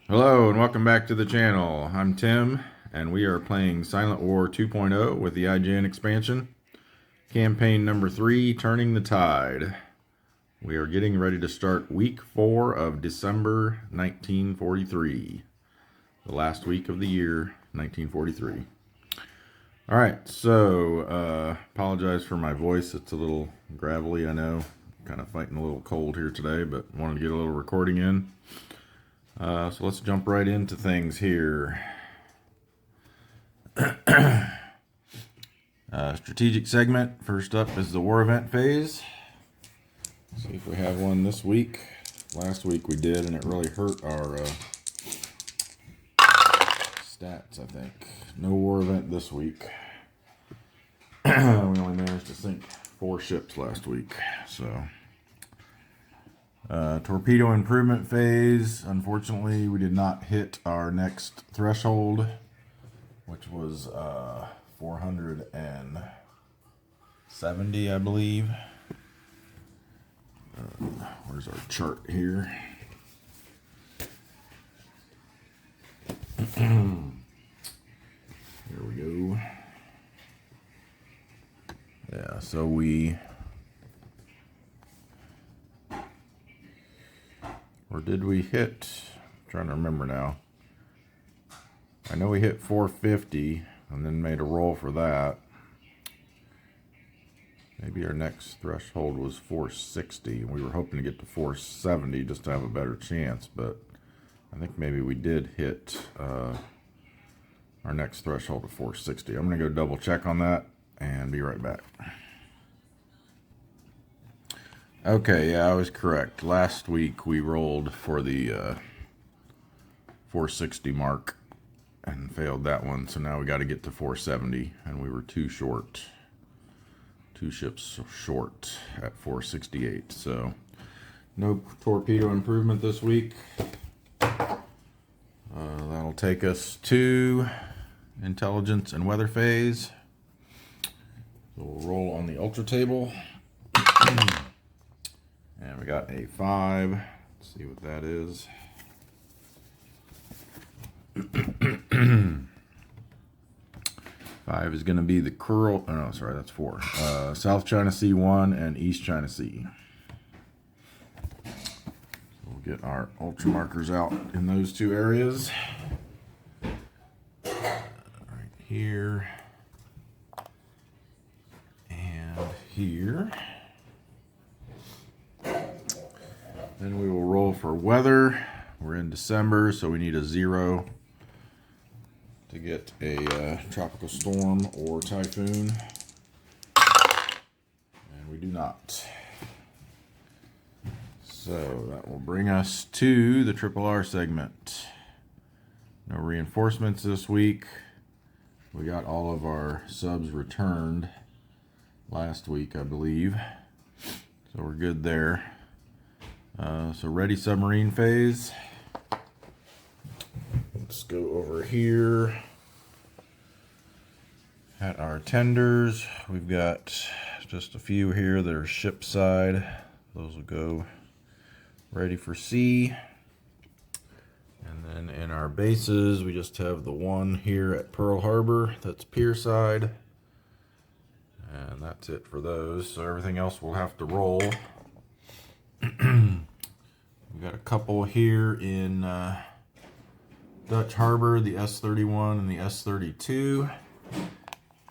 Hello and welcome back to the channel. I'm Tim and we are playing Silent War 2.0 with the IJN expansion. Campaign number 3, Turning the Tide. We are getting ready to start week 4 of December 1943. The last week of the year 1943. Alright, so apologize for my voice. It's a little gravelly, I know. Kind of fighting a little cold here today, but wanted to get a little recording in. So let's jump right into things here. Strategic segment. First up is the war event phase. See if we have one this week. Last week we did, and it really hurt our stats, I think. No war event this week. We only managed to sink 4 ships last week, so... torpedo improvement phase. Unfortunately, we did not hit our next threshold, which was 470, I believe. Where's our chart here? Here we go. Yeah, so or did we hit? I'm trying to remember now. I know we hit 450 and then made a roll for that. Maybe our next threshold was 460. We were hoping to get to 470 just to have a better chance, but I think maybe we did hit our next threshold of 460. I'm going to go double check on that and be right back. Okay, yeah, I was correct. Last week we rolled for the 460 mark and failed that one, so now we got to get to 470, and we were too short. 2 ships short at 468, so no torpedo improvement this week. That'll take us to intelligence and weather phase. So we'll roll on the ultra table. And we got a 5. Let's see what that is. 5 is going to be the curl. Oh, no, sorry, that's 4. South China Sea 1 and East China Sea. We'll get our ultra markers out in those 2 areas. Right here. And here. Then we will roll for weather. We're in December, so we need a 0 to get a tropical storm or typhoon. And we do not. So that will bring us to the RRR segment. No reinforcements this week. We got all of our subs returned last week, I believe. So we're good there. So ready submarine phase. Let's go over here at our tenders. We've got just a few here that are ship side. Those will go ready for sea. And then in our bases, we just have the one here at Pearl Harbor. That's pier side. And that's it for those. So everything else will have to roll. We've got a couple here in Dutch Harbor, the S-31 and the S-32.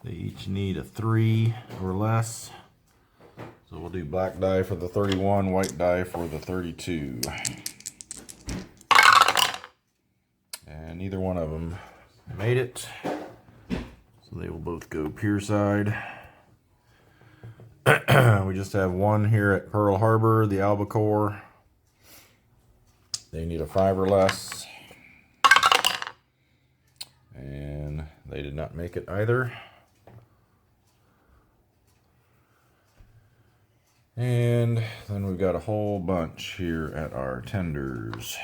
They each need a 3 or less. So we'll do black die for the 31, white die for the 32. And neither one of them made it. So they will both go pier side. We just have one here at Pearl Harbor, the Albacore. They need a 5 or less. And they did not make it either. And then we've got a whole bunch here at our tenders.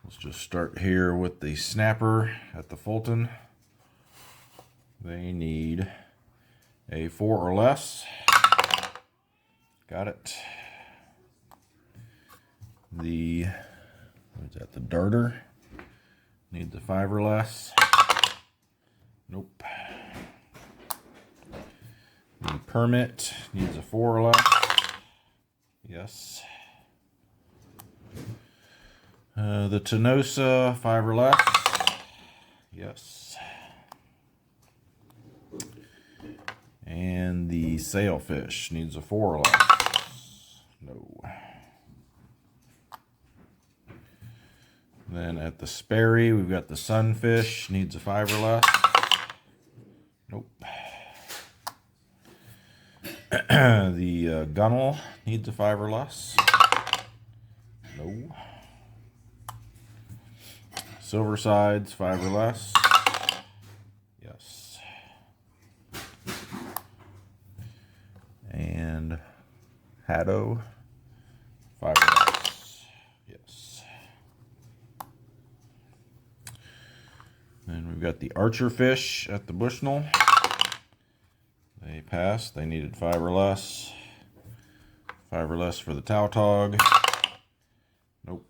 Let's just start here with the snapper at the Fulton. They need a 4 or less. Got it. The Is that the darter? Needs a 5 or less. Nope. The permit needs a 4 or less. Yes. The Tonnage, 5 or less. Yes. And the Sailfish needs a 4 or less. No. Then at the Sperry, we've got the Sunfish, needs a 5 or less. Nope. The Gunnel needs a 5 or less. No. Silversides, 5 or less. Yes. And Haddo, 5 or less. Yes. Then we've got the Archerfish at the Bushnell. They passed. They needed 5 or less. 5 or less for the Tautog. Nope.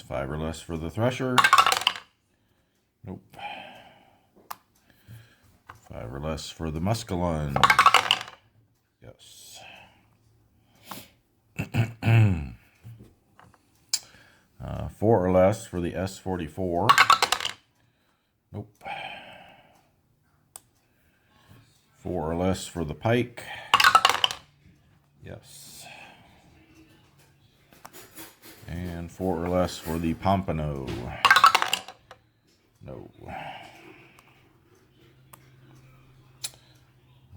5 or less for the Thresher. Nope. 5 or less for the Muskallunge. Yes. 4 or less for the S44. Nope. 4 or less for the Pike. Yes. And 4 or less for the Pompano. No.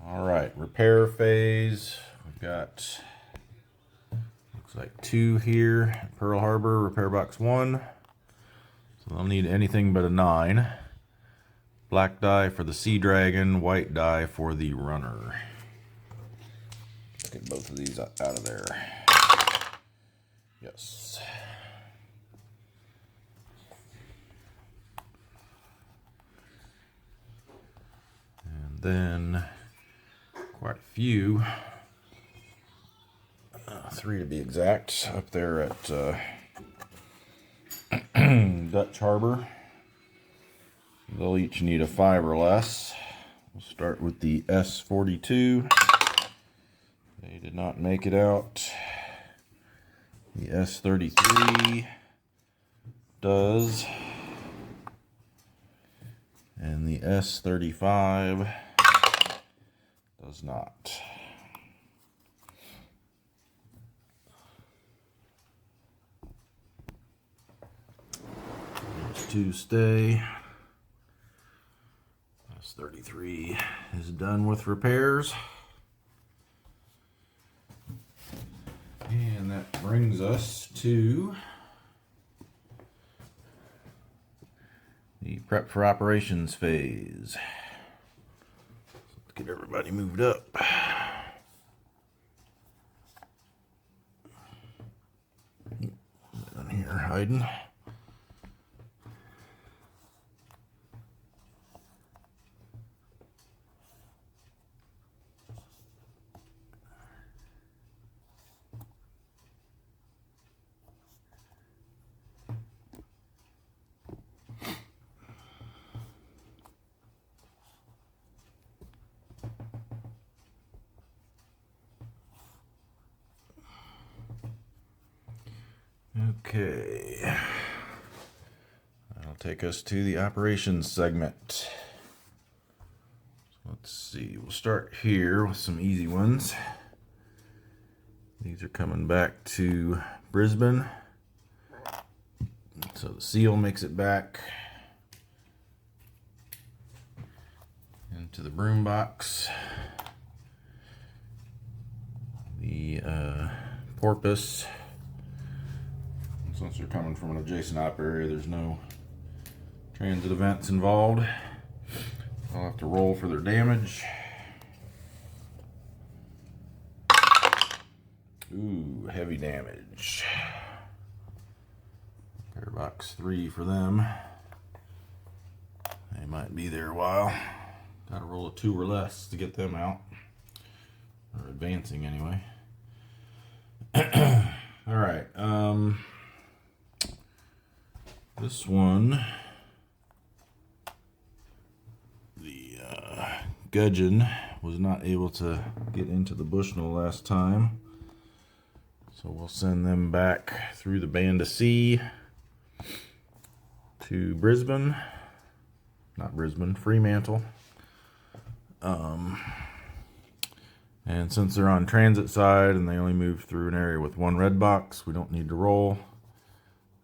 All right, repair phase. We've got, looks like 2 here at Pearl Harbor, repair box 1. So they'll need anything but a 9. Black dye for the Sea Dragon, white dye for the Runner. Let's get both of these out of there. Yes. And then quite a few, 3 to be exact, up there at Dutch Harbor. They'll each need a 5 or less. We'll start with the S42. They did not make it out. The S33 does. And the S35 does not. Those 2 stay. S33 is done with repairs. And that brings us to the prep for operations phase. Let's get everybody moved up. Down here hiding. Okay, that'll take us to the operations segment. So let's see, we'll start here with some easy ones. These are coming back to Brisbane. So the seal makes it back into the broom box. The porpoise, since they're coming from an adjacent op area, there's no transit events involved. I'll have to roll for their damage. Ooh, heavy damage. Repair box 3 for them. They might be there a while. Gotta roll a 2 or less to get them out. Or advancing anyway. Alright. This one, the Gudgeon, was not able to get into the Bushnell last time. So we'll send them back through the Band of Sea to Brisbane. Not Brisbane, Fremantle. And since they're on transit side and they only move through an area with one red box, we don't need to roll.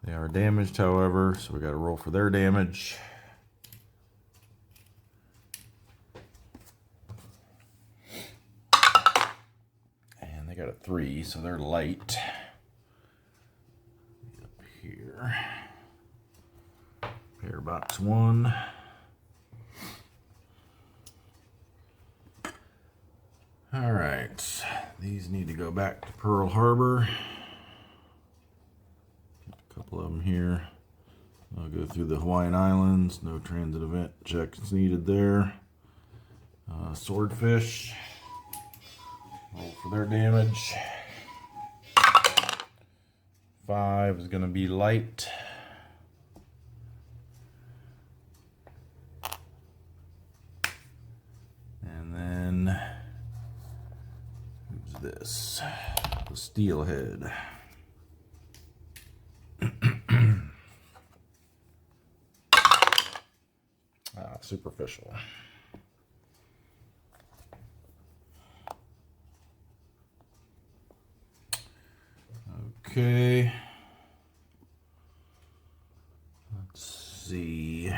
They are damaged, however, so we got to roll for their damage. And they got a 3, so they're light. Up here. Pair box 1. All right, these need to go back to Pearl Harbor. A couple of them here. I'll go through the Hawaiian Islands. No transit event checks needed there. Swordfish. Roll for their damage. 5 is going to be light. And then who's this? The Steelhead. Superficial. Okay. Let's see.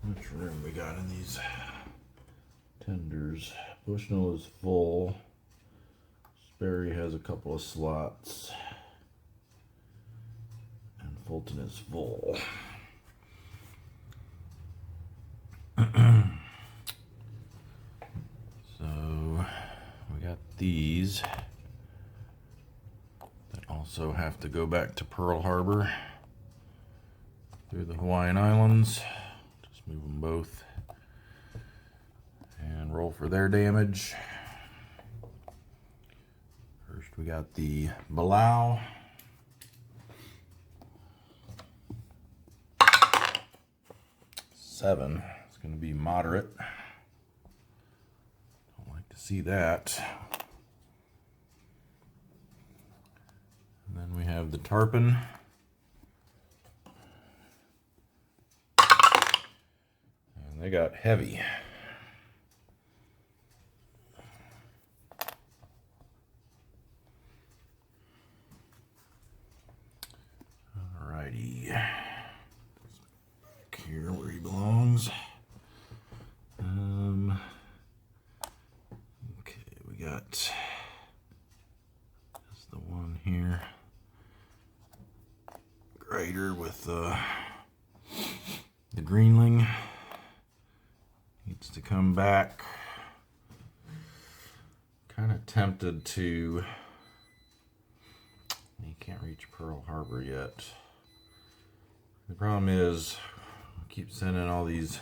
Which room we got in these tenders? Bushnell is full. Sperry has a couple of slots. And Fulton is full. So we got these that also have to go back to Pearl Harbor through the Hawaiian Islands. Just move them both and roll for their damage. First we got the Belau. Seven. It's going to be moderate. Don't like to see that. And then we have the Tarpon. And they got heavy. Alrighty. Back here where he belongs. Okay, we got just the one here. Grader with the greenling. Needs to come back. Kind of tempted to. He can't reach Pearl Harbor yet. The problem is, we keep sending all these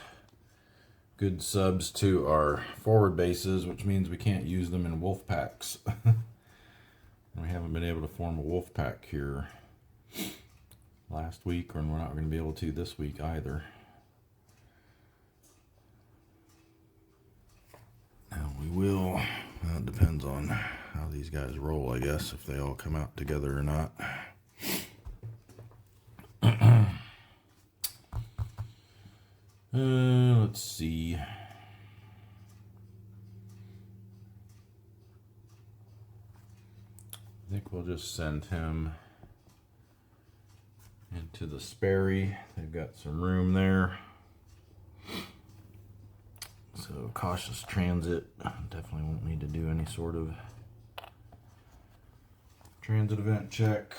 good subs to our forward bases, which means we can't use them in wolf packs. We haven't been able to form a wolf pack here last week, and we're not going to be able to this week either. Now we will. That depends on how these guys roll, I guess, if they all come out together or not. Let's see. I think we'll just send him into the Sperry. They've got some room there. So cautious transit. Definitely won't need to do any sort of transit event check.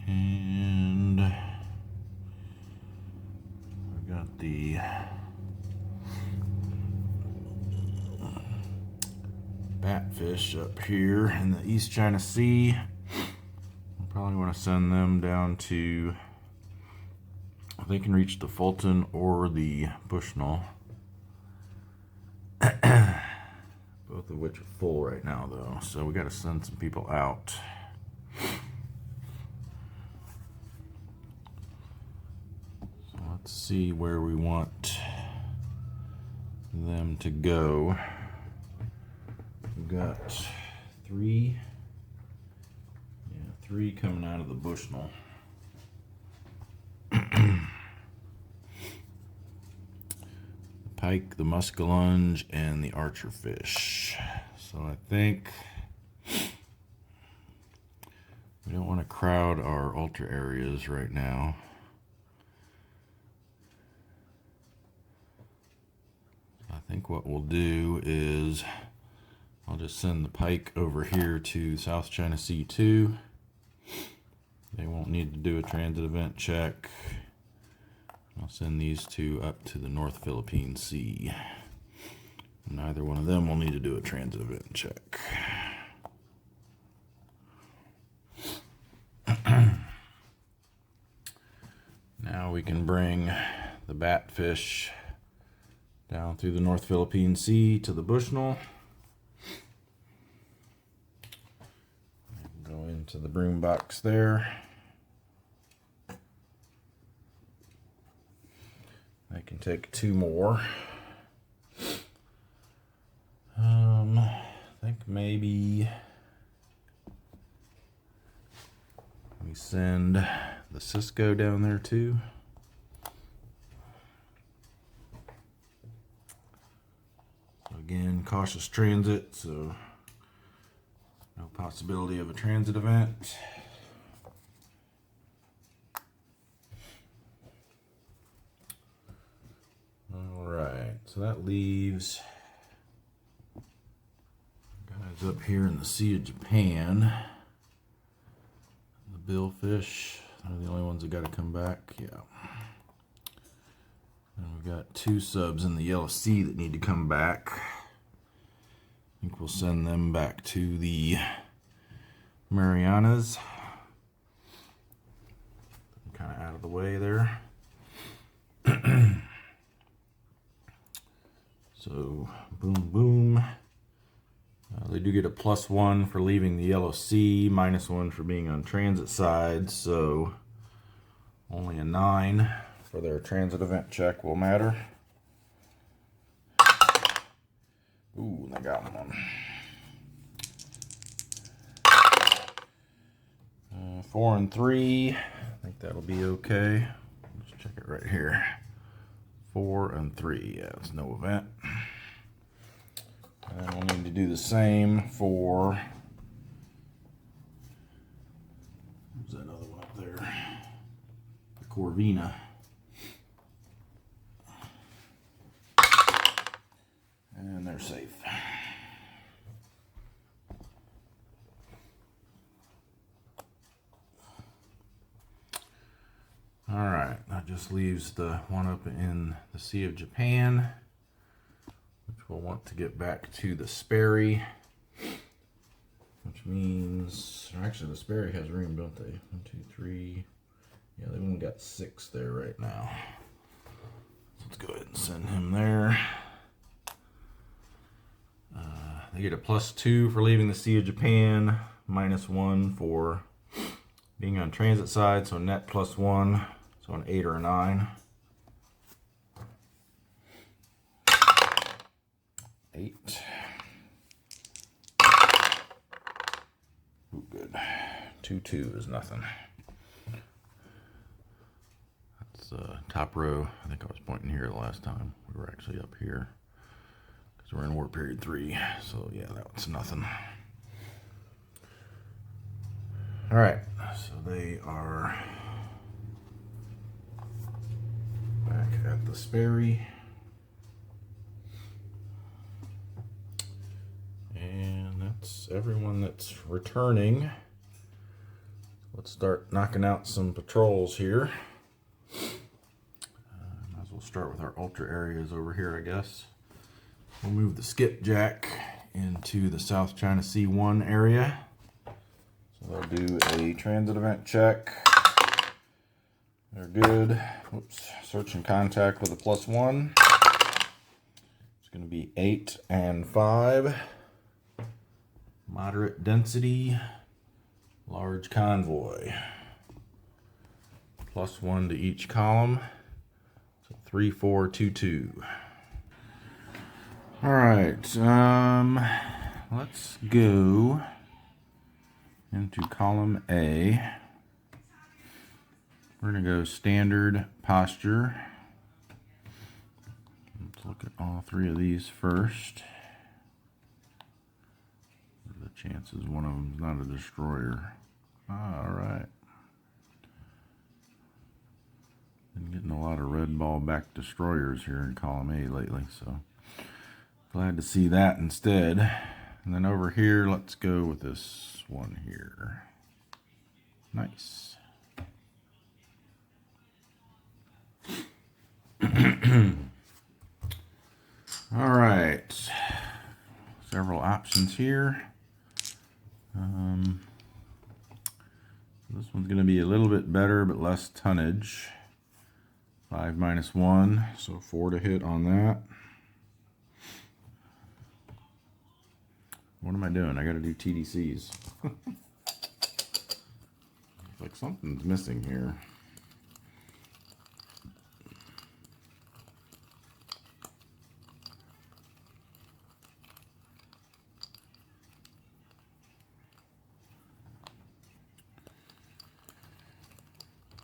And fish up here in the East China Sea. I probably want to send them down to, they can reach the Fulton or the Bushnell. Both of which are full right now though, so we got to send some people out. So let's see where we want them to go. We've got three coming out of the Bushnell. Pike, the Muskallunge, and the Archerfish. So I think we don't want to crowd our ultra areas right now. I think what we'll do is I'll just send the pike over here to South China Sea 2. They won't need to do a transit event check. I'll send these two up to the North Philippine Sea. Neither one of them will need to do a transit event check. Now we can bring the Batfish down through the North Philippine Sea to the Bushnell. Go into the broom box there. I can take two more. I think maybe we send the Cisco down there too. So again, cautious transit, so no possibility of a transit event. Alright, so that leaves guys up here in the Sea of Japan. The billfish, they're the only ones that got to come back. Yeah. And we've got two subs in the Yellow Sea that need to come back. I think we'll send them back to the Marianas. Kind of out of the way there. So, boom, boom. They do get a +1 for leaving the Yellow Sea, -1 for being on transit side, so only a 9 for their transit event check will matter. Ooh, they got one. 4 and 3. I think that'll be okay. Let's check it right here. 4 and 3. Yeah, it's no event. And we'll need to do the same for. What's that other one up there? The Corvina. And they're safe. Alright, that just leaves the one up in the Sea of Japan, which we'll want to get back to the Sperry, which means, actually the Sperry has room, don't they? 1, 2, 3, yeah, they've only got 6 there right now. So let's go ahead and send him there. They get a +2 for leaving the Sea of Japan, -1 for being on transit side, so net +1. So an 8 or a 9. 8. Ooh, good. 2-2 is nothing. That's top row. I think I was pointing here the last time. We were actually up here because we're in war period 3. So yeah, that's nothing. All right, so they are back at the Sperry. And that's everyone that's returning. Let's start knocking out some patrols here. Might as well start with our ultra areas over here, I guess. We'll move the Skipjack into the South China Sea 1 area. So they'll do a transit event check. They're good. Whoops. Search and contact with a +1. It's going to be 8 and 5. Moderate density. Large convoy. +1 to each column. So 3, 4, 2, 2. All right. Let's go into column A. We're going to go standard posture. Let's look at all 3 of these first. What are the chances one of them is not a destroyer? All right. Been getting a lot of red ball back destroyers here in column A lately, so glad to see that instead. And then over here, let's go with this one here. Nice. All right. Several options here. This one's going to be a little bit better, but less tonnage. 5 minus 1, so 4 to hit on that. What am I doing? I got to do TDCs. Like something's missing here.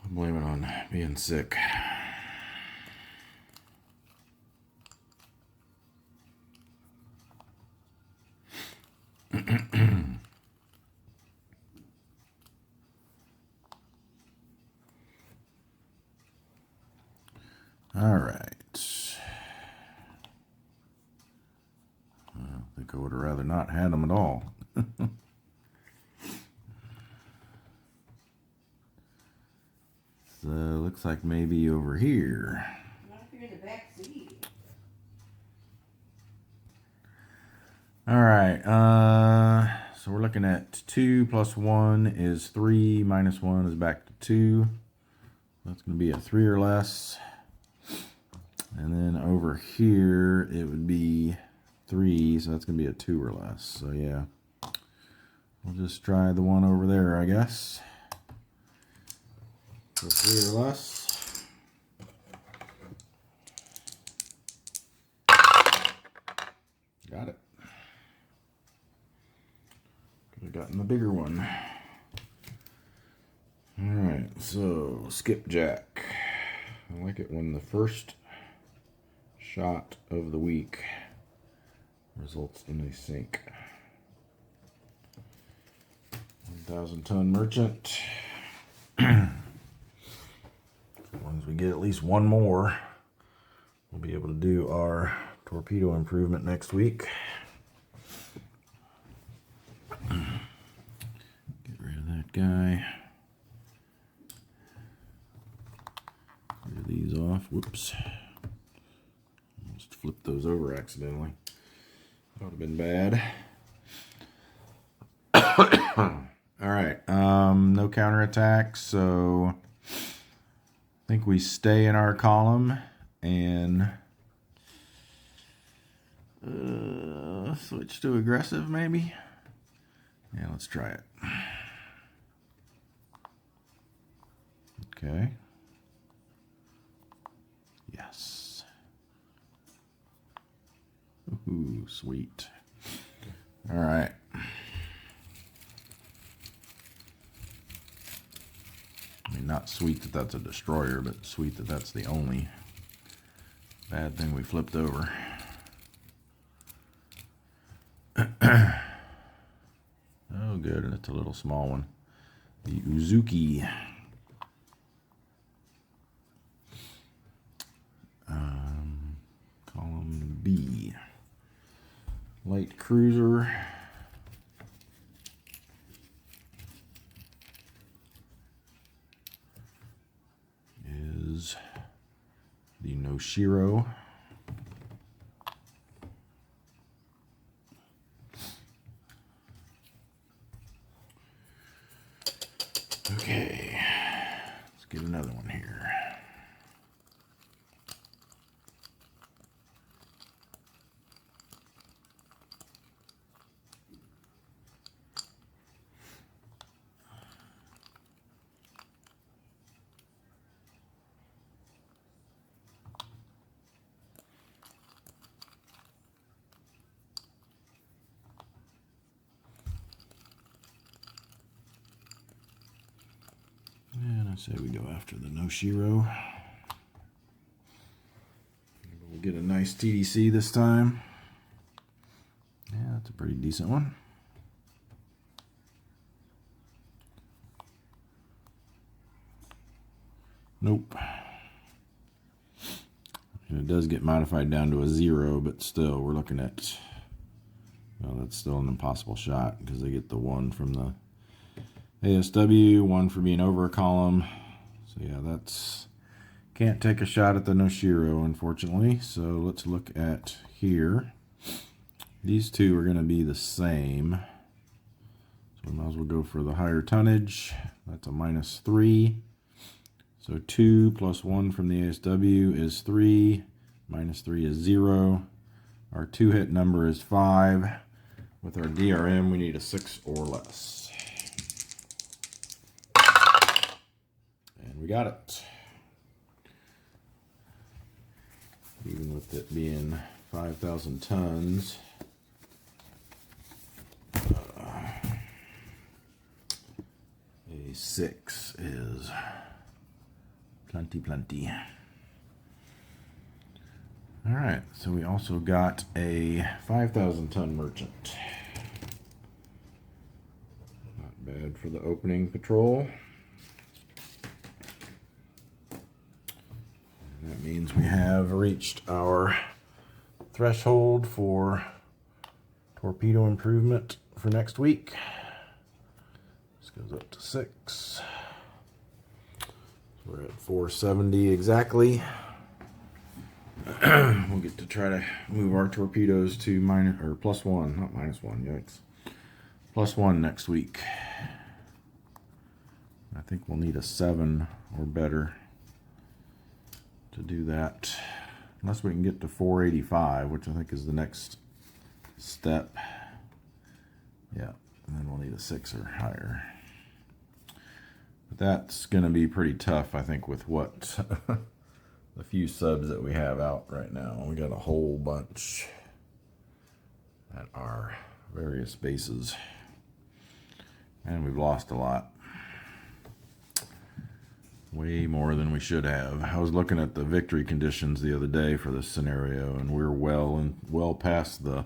I'll blame it on being sick. All right. I think I would have rather not had them at all. So looks like maybe over here. Not if you're in the back seat. All right. So we're looking at 2 plus 1 is 3, minus 1 is back to 2. That's going to be a 3 or less. And then over here, it would be 3, so that's going to be a 2 or less. So yeah, we'll just try the one over there, I guess. So 3 or less. Got it. Could have gotten the bigger one. All right, so Skipjack. I like it when the first shot of the week results in a sink. 1,000 ton merchant. As long as we get at least one more, we'll be able to do our torpedo improvement next week. Get rid of that guy. Clear these off. Whoops. Almost flipped those over accidentally. That would have been bad. All right. No counterattacks, so I think we stay in our column and switch to aggressive, maybe. Yeah, let's try it. Okay. Yes. Ooh, sweet. All right. I mean, not sweet that that's a destroyer, but sweet that that's the only bad thing we flipped over. Oh, good, and it's a little small one. The Uzuki. Column B. Light cruiser. Is the Noshiro. Okay, let's get another one here. And I say we go after the Noshiro. We'll get a nice TDC this time. Yeah, that's a pretty decent one. Nope. And it does get modified down to a 0, but still we're looking at, well, that's still an impossible shot because they get the 1 from the ASW, 1 for being over a column. So yeah, that's, can't take a shot at the Noshiro, unfortunately. So let's look at here. These two are going to be the same. So we might as well go for the higher tonnage. That's a -3. So 2 plus 1 from the ASW is 3. -3 is 0. Our 2-hit number is 5. With our DRM, we need a 6 or less. And we got it. Even with it being 5,000 tons. A 6 is plenty. All right, so we also got a 5,000 ton merchant. Not bad for the opening patrol. And that means we have reached our threshold for torpedo improvement for next week. This goes up to 6. We're at 470 exactly. We'll get to try to move our torpedoes to +1, not -1, yikes. +1 next week. I think we'll need a 7 or better to do that. Unless we can get to 485, which I think is the next step. Yeah, and then we'll need a 6 or higher. But that's going to be pretty tough, I think, with what the few subs that we have out right now. We got a whole bunch at our various bases. And we've lost a lot. Way more than we should have. I was looking at the victory conditions the other day for this scenario, and we're well past the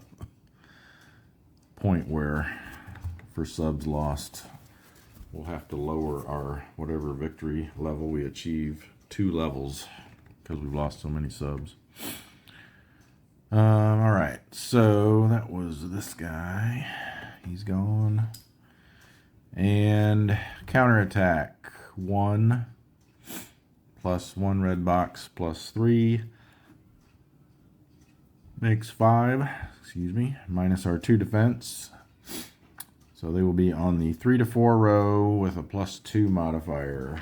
point where for subs lost, we'll have to lower our whatever victory level we achieve 2 levels because we've lost so many subs. All right, so that was this guy. He's gone. And counterattack 1 plus 1 red box plus 3 makes 5. Excuse me, minus our 2 defense. So they will be on the 3 to 4 row with a +2 modifier.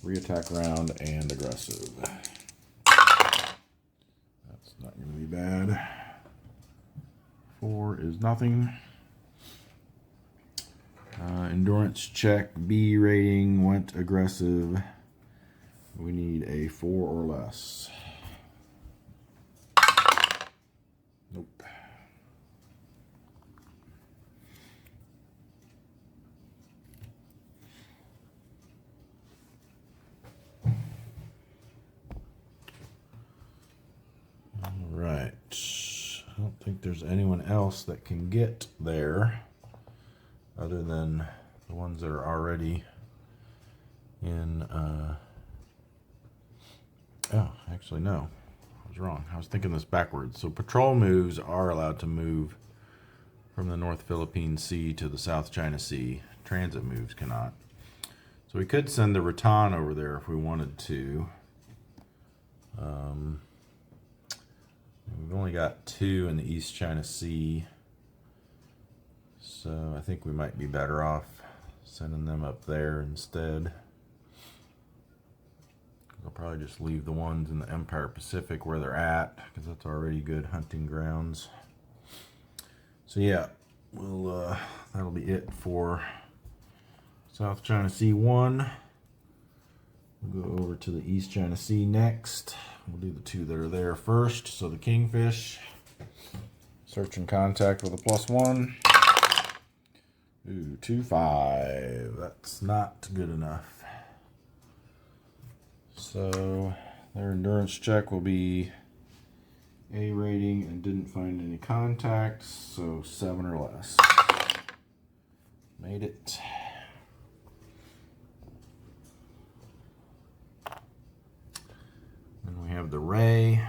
Reattack round and aggressive. That's not going to be bad. 4 is nothing. Endurance check, B rating, went aggressive. We need a 4 or less. Nope. All right. I don't think there's anyone else that can get there other than the ones that are already in, oh, actually no, I was wrong. I was thinking this backwards. So patrol moves are allowed to move from the North Philippine Sea to the South China Sea. Transit moves cannot. So we could send the Rattan over there if we wanted to. We've only got 2 in the East China Sea. So I think we might be better off Sending them up there instead. I'll probably just leave the ones in the Empire Pacific where they're at, because that's already good hunting grounds. So yeah, we'll that'll be it for South China Sea 1. We'll go over to the East China Sea next. We'll do the two that are there first. So the Kingfish, search and contact with a +1. Ooh, 2-5. That's not good enough. So their endurance check will be A rating and didn't find any contacts, so 7 or less. Made it. Then we have the Ray.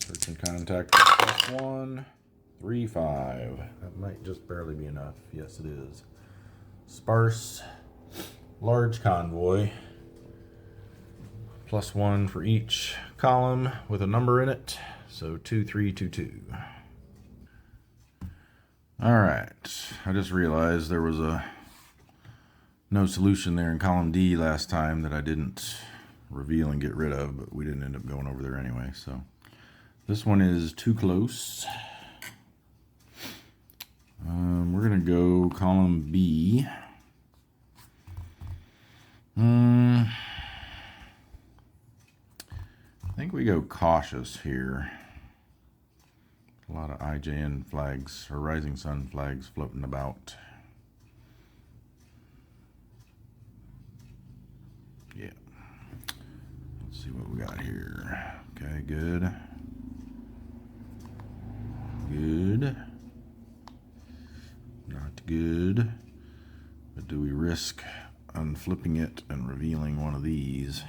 Search and contact with +1. 3-5. That might just barely be enough. Yes, it is. Sparse. Large convoy. +1 for each column with a number in it. So 2322. Alright. I just realized there was no solution there in column D last time that I didn't reveal and get rid of, but we didn't end up going over there anyway. So this one is too close. We're gonna go column B. I think we go cautious here. A lot of IJN flags or Rising Sun flags floating about. Yeah. Let's see what we got here. Okay, good. Good. Not good. But do we risk unflipping it and revealing one of these?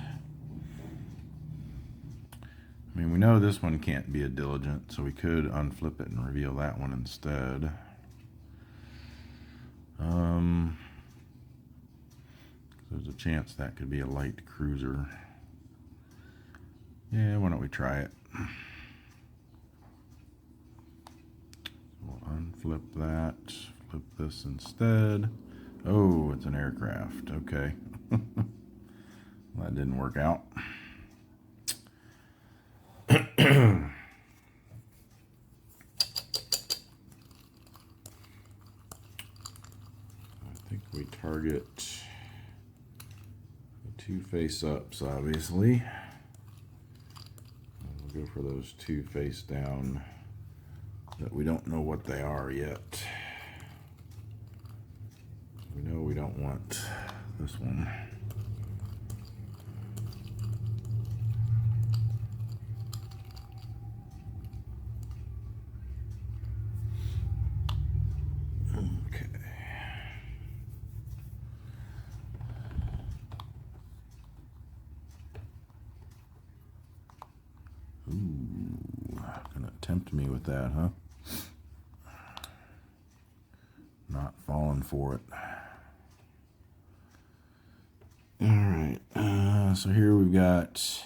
I mean, we know this one can't be a diligent, so we could unflip it and reveal that one instead. There's a chance that could be a light cruiser. Yeah, why don't we try it? We'll unflip that, flip this instead. Oh, it's an aircraft. Okay. That didn't work out. I think we target the 2 face-ups, obviously. We'll go for those 2 face-down that we don't know what they are yet. We know we don't want this one. Okay. Ooh, gonna tempt me with that, huh? Not falling for it. Alright, so here we've got,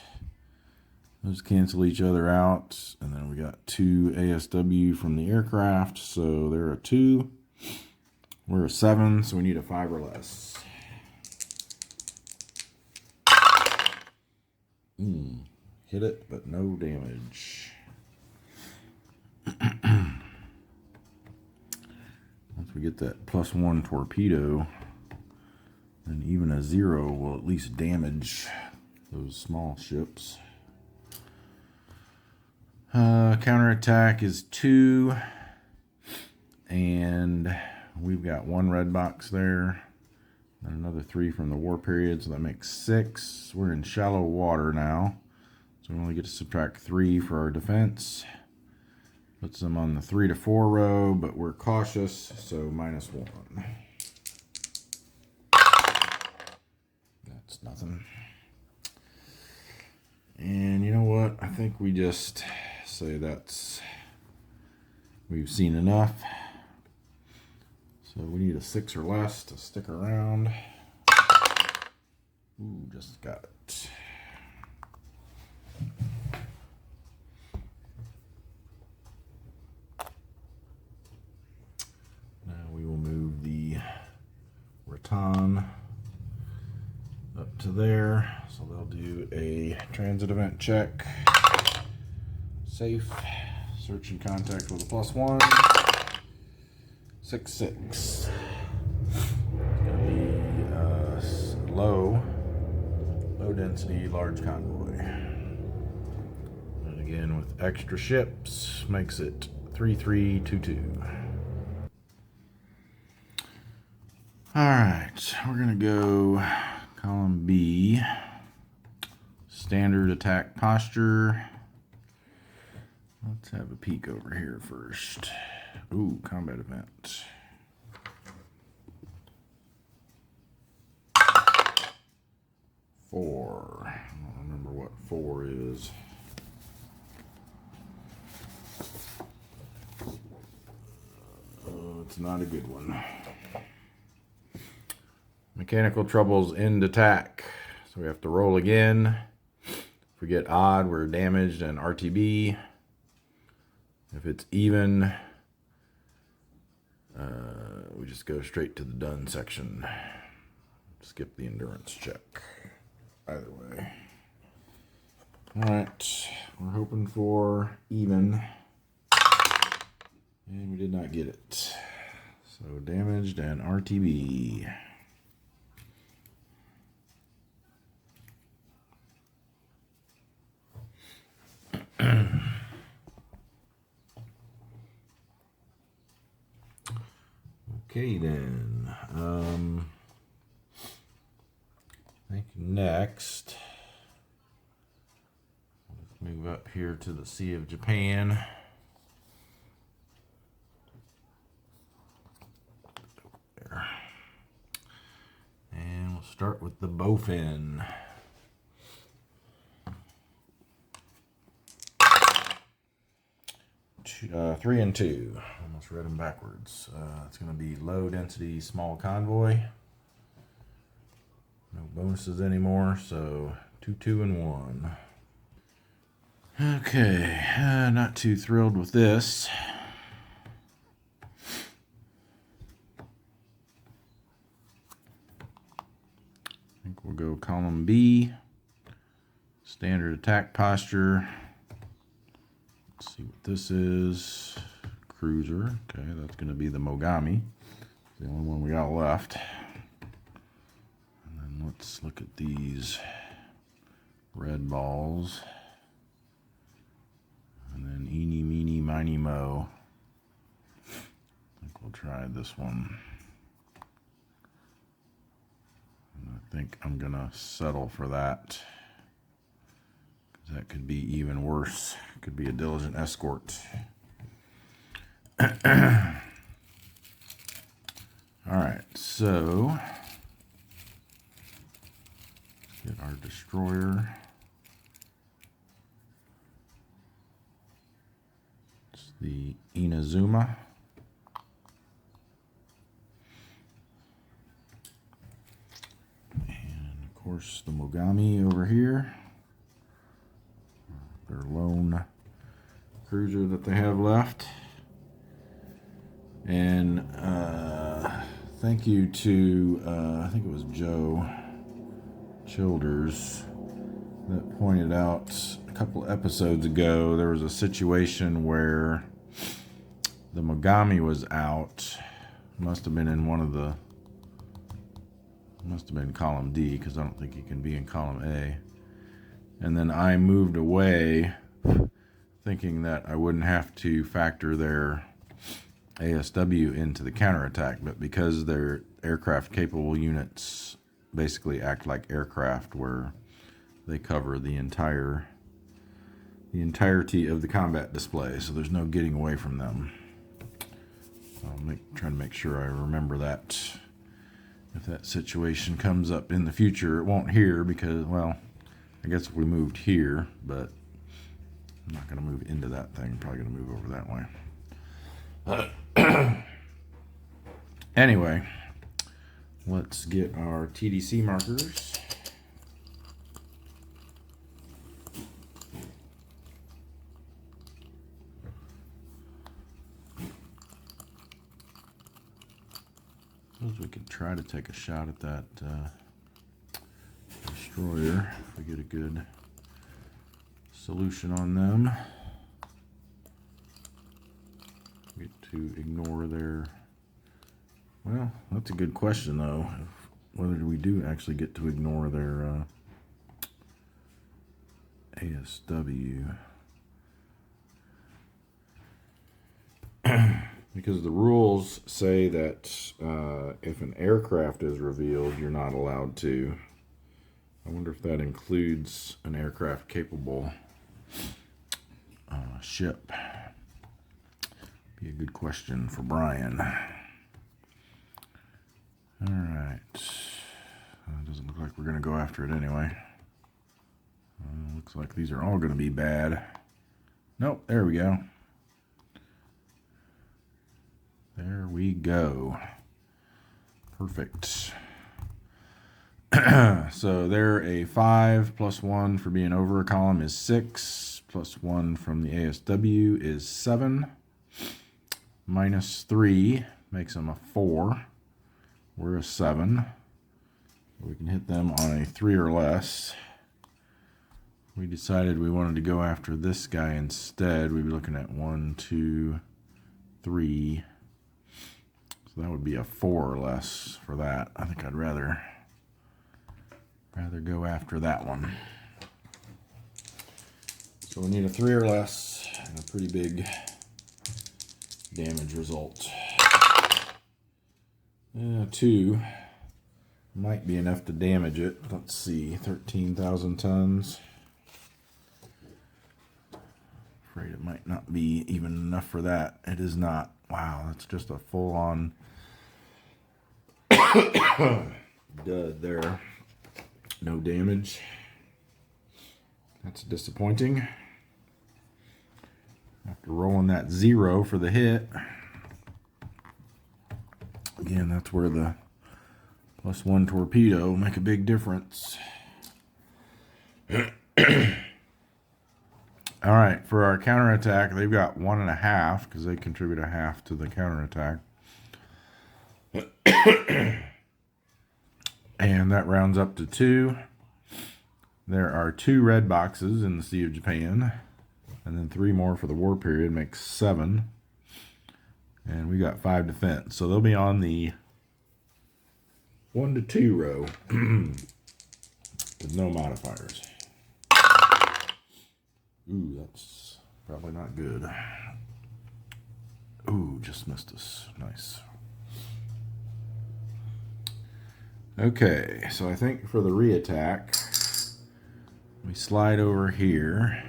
those cancel each other out, and then we got 2 ASW from the aircraft, so they're a 2. We're a 7, so we need a 5 or less. Hit it, but no damage. Once we get that +1 torpedo, then even a 0 will at least damage those small ships. Counterattack is 2, and we've got 1 red box there, and another 3 from the war period, so that makes 6. We're in shallow water now, so we only get to subtract 3 for our defense. Puts them on the 3 to 4 row, but we're cautious, so -1. That's nothing. And you know what? I think we just say we've seen enough. So we need a 6 or less to stick around. Ooh, just got it. Now we will move baton up to there. So they'll do a transit event check. Safe. Search in contact with a +1. 6-6. It's gonna be low density, large convoy. And again with extra ships makes it 3322. Alright, we're gonna go column B. Standard attack posture. Let's have a peek over here first. Ooh, combat event. Four. I don't remember what 4 is. It's not a good one. Mechanical troubles end attack. So we have to roll again. If we get odd, we're damaged and RTB. If it's even, we just go straight to the done section. Skip the endurance check. Either way. Alright, we're hoping for even. And we did not get it. So damaged and RTB. Okay then, I think next, let's move up here to the Sea of Japan. There. And we'll start with the Bowfin. 3 and 2. Almost read them backwards. It's going to be low density, small convoy. No bonuses anymore, so 2, 2, and 1. Okay, not too thrilled with this. I think we'll go column B. Standard attack posture. Let's see what this is. Cruiser. Okay, that's going to be the Mogami. It's the only one we got left. And then let's look at these red balls. And then eeny, meeny, miny, mo. I think we'll try this one. And I think I'm going to settle for that. That could be even worse. It could be a diligent escort. All right, so get our destroyer. It's the Inazuma. And of course the Mogami over here. Their lone cruiser that they have left. And thank you to, I think it was Joe Childers that pointed out a couple episodes ago, there was a situation where the Mogami was out. Must have been in one of the, must have been column D, because I don't think he can be in column A. And then I moved away thinking that I wouldn't have to factor their ASW into the counterattack, but because their aircraft capable units basically act like aircraft where they cover the entirety of the combat display, so there's no getting away from them. I'll try to make sure I remember that if that situation comes up in the future. It won't here because, well, I guess if we moved here, but I'm not going to move into that thing. I'm probably going to move over that way. Anyway, let's get our TDC markers. Suppose we could try to to take a shot at that destroyer if we get a good solution on them. Get to ignore their... Well, that's a good question though. Whether we do actually get to ignore their ASW. Because the rules say that if an aircraft is revealed, you're not allowed to. I wonder if that includes an aircraft capable ship. Be a good question for Brian. Alright. Doesn't look like we're going to go after it anyway. Looks like these are all going to be bad. Nope, there we go. There we go. Perfect. So they're a 5 plus 1 for being over a column is 6. Plus 1 from the ASW is 7. Minus 3 makes them a 4. We're a 7. We can hit them on a 3 or less. We decided we wanted to go after this guy instead. We'd be looking at 1, 2, 3. So that would be a 4 or less for that. I think I'd rather go after that one. So we need a 3 or less and a pretty big damage result. 2 might be enough to damage it. Let's see, 13,000 tons. Afraid it might not be even enough for that. It is not. Wow, that's just a full-on dud there. No damage. That's disappointing. After rolling that 0 for the hit. Again, that's where the +1 torpedo make a big difference. All right, for our counterattack, they've got 1.5 because they contribute a half to the counterattack. And that rounds up to 2. There are 2 red boxes in the Sea of Japan. And then 3 more for the war period makes 7. And we got 5 defense. So they'll be on the 1 to 2 row with no modifiers. Ooh, that's probably not good. Ooh, just missed us. Nice. Okay, so I think for the re-attack, we slide over here.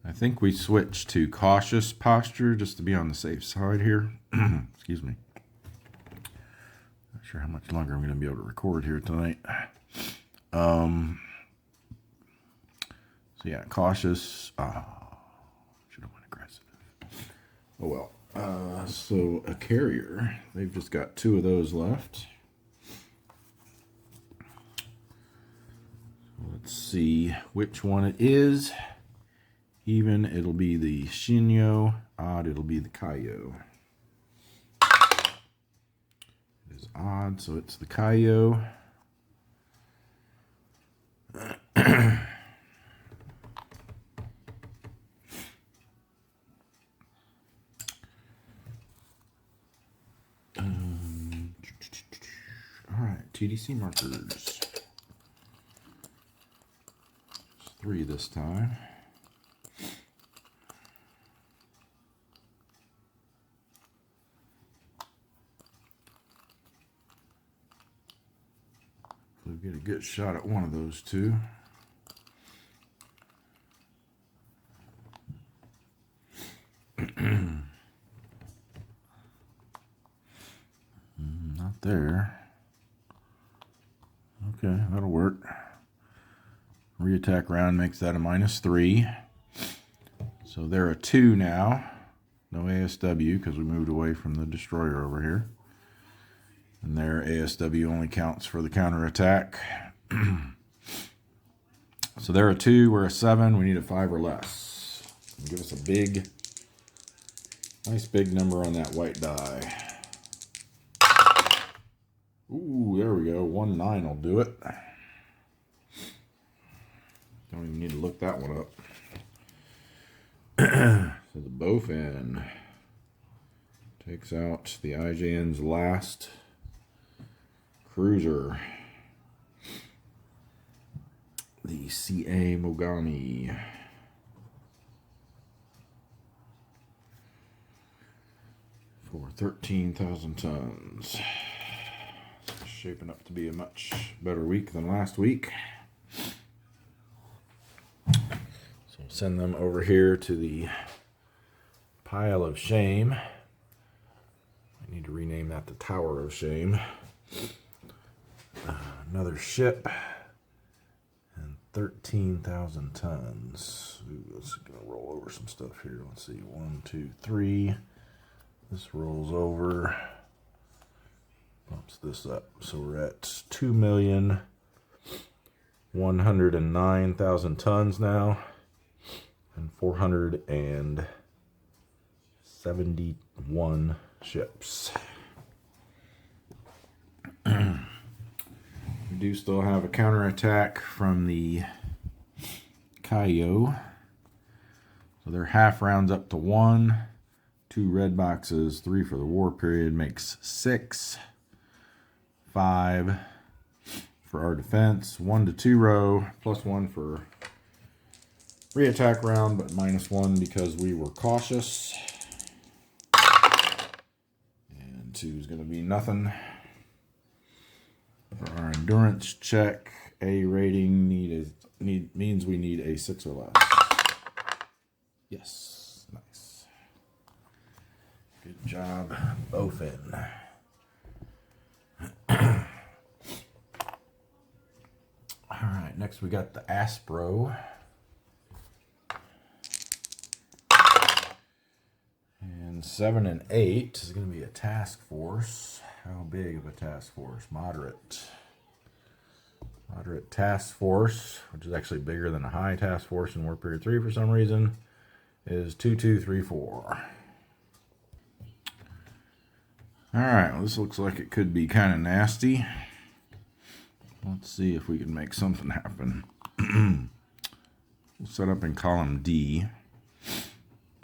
I think we switch to cautious posture just to be on the safe side here. Excuse me. Not sure how much longer I'm going to be able to record here tonight. So yeah, cautious. Should have went aggressive. Oh well. So a carrier. They've just got 2 of those left. Let's see which one it is. Even, it'll be the Genyo. Odd, it'll be the Kaio. It is odd, so it's the Kaio. All right, TDC markers. It's 3 this time. We'll get a good shot at one of those 2. Not there. Okay, that'll work. Re-attack round makes that a -3. So they're a 2 now. No ASW because we moved away from the destroyer over here. And their ASW only counts for the counterattack. So they're a 2, we're a 7. We need a 5 or less. Give us a big Nice big number on that white die. Ooh, there we go. 1.9 will do it. Don't even need to look that one up. So the Bowfin takes out the IJN's last cruiser. The CA Mogami. For 13,000 tons. It's shaping up to be a much better week than last week. So send them over here to the pile of shame. I need to rename that the Tower of Shame. Another ship. And 13,000 tons. Ooh, let's gonna roll over some stuff here. Let's see. 1, 2, 3. This rolls over. Bumps this up. So we're at 2,109,000 tons now. And 471 ships. We do still have a counterattack from the Kaio. So their half rounds up to 1. 2 red boxes, 3 for the war period makes 6. 5 for our defense. 1 to 2 row, plus 1 for re-attack round, but minus 1 because we were cautious. And 2 is going to be nothing. For our endurance check, A rating means we need a 6 or less. Yes, nice. Good job, Bowfin. All right, next we got the Aspro. And 7 and 8 is going to be a task force. How big of a task force? Moderate. Moderate task force, which is actually bigger than a high task force in War Period 3 for some reason, is 2234. Alright, well, this looks like it could be kind of nasty. Let's see if we can make something happen. We'll set up in column D.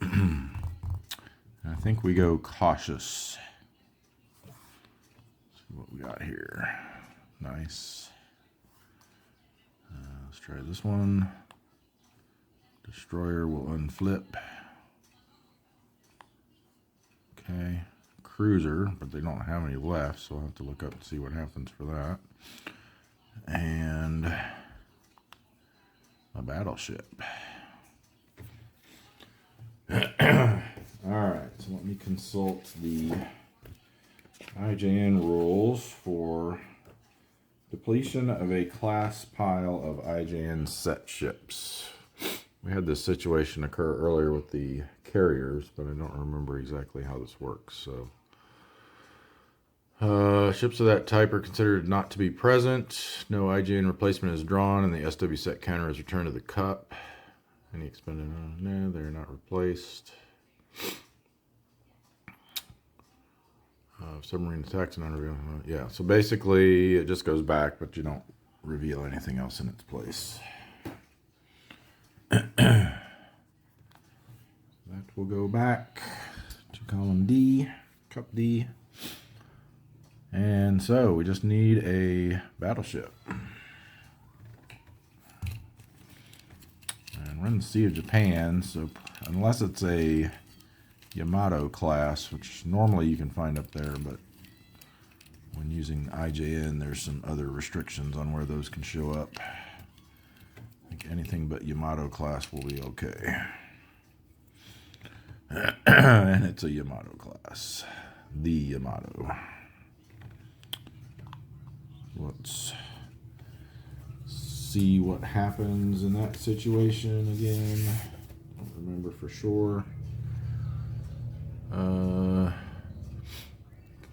I think we go cautious. Let's see what we got here. Nice. Let's try this one. Destroyer will unflip. Okay. Cruiser, but they don't have any left, so I'll have to look up and see what happens for that. And a battleship. Alright, so let me consult the IJN rules for depletion of a class pile of IJN set ships. We had this situation occur earlier with the carriers, but I don't remember exactly how this works. So, ships of that type are considered not to be present. No IJN replacement is drawn, and the SW set counter is returned to the cup. Any expended? No, they're not replaced. Submarine attacks and unrevealed. Yeah, so basically it just goes back, but you don't reveal anything else in its place. That will go back to column D, cup D. And so we just need a battleship. And we're in the Sea of Japan, so unless it's a Yamato class, which normally you can find up there, but when using IJN, there's some other restrictions on where those can show up. I think anything but Yamato class will be okay. And it's a Yamato class. The Yamato. Let's see what happens in that situation again. Don't remember for sure.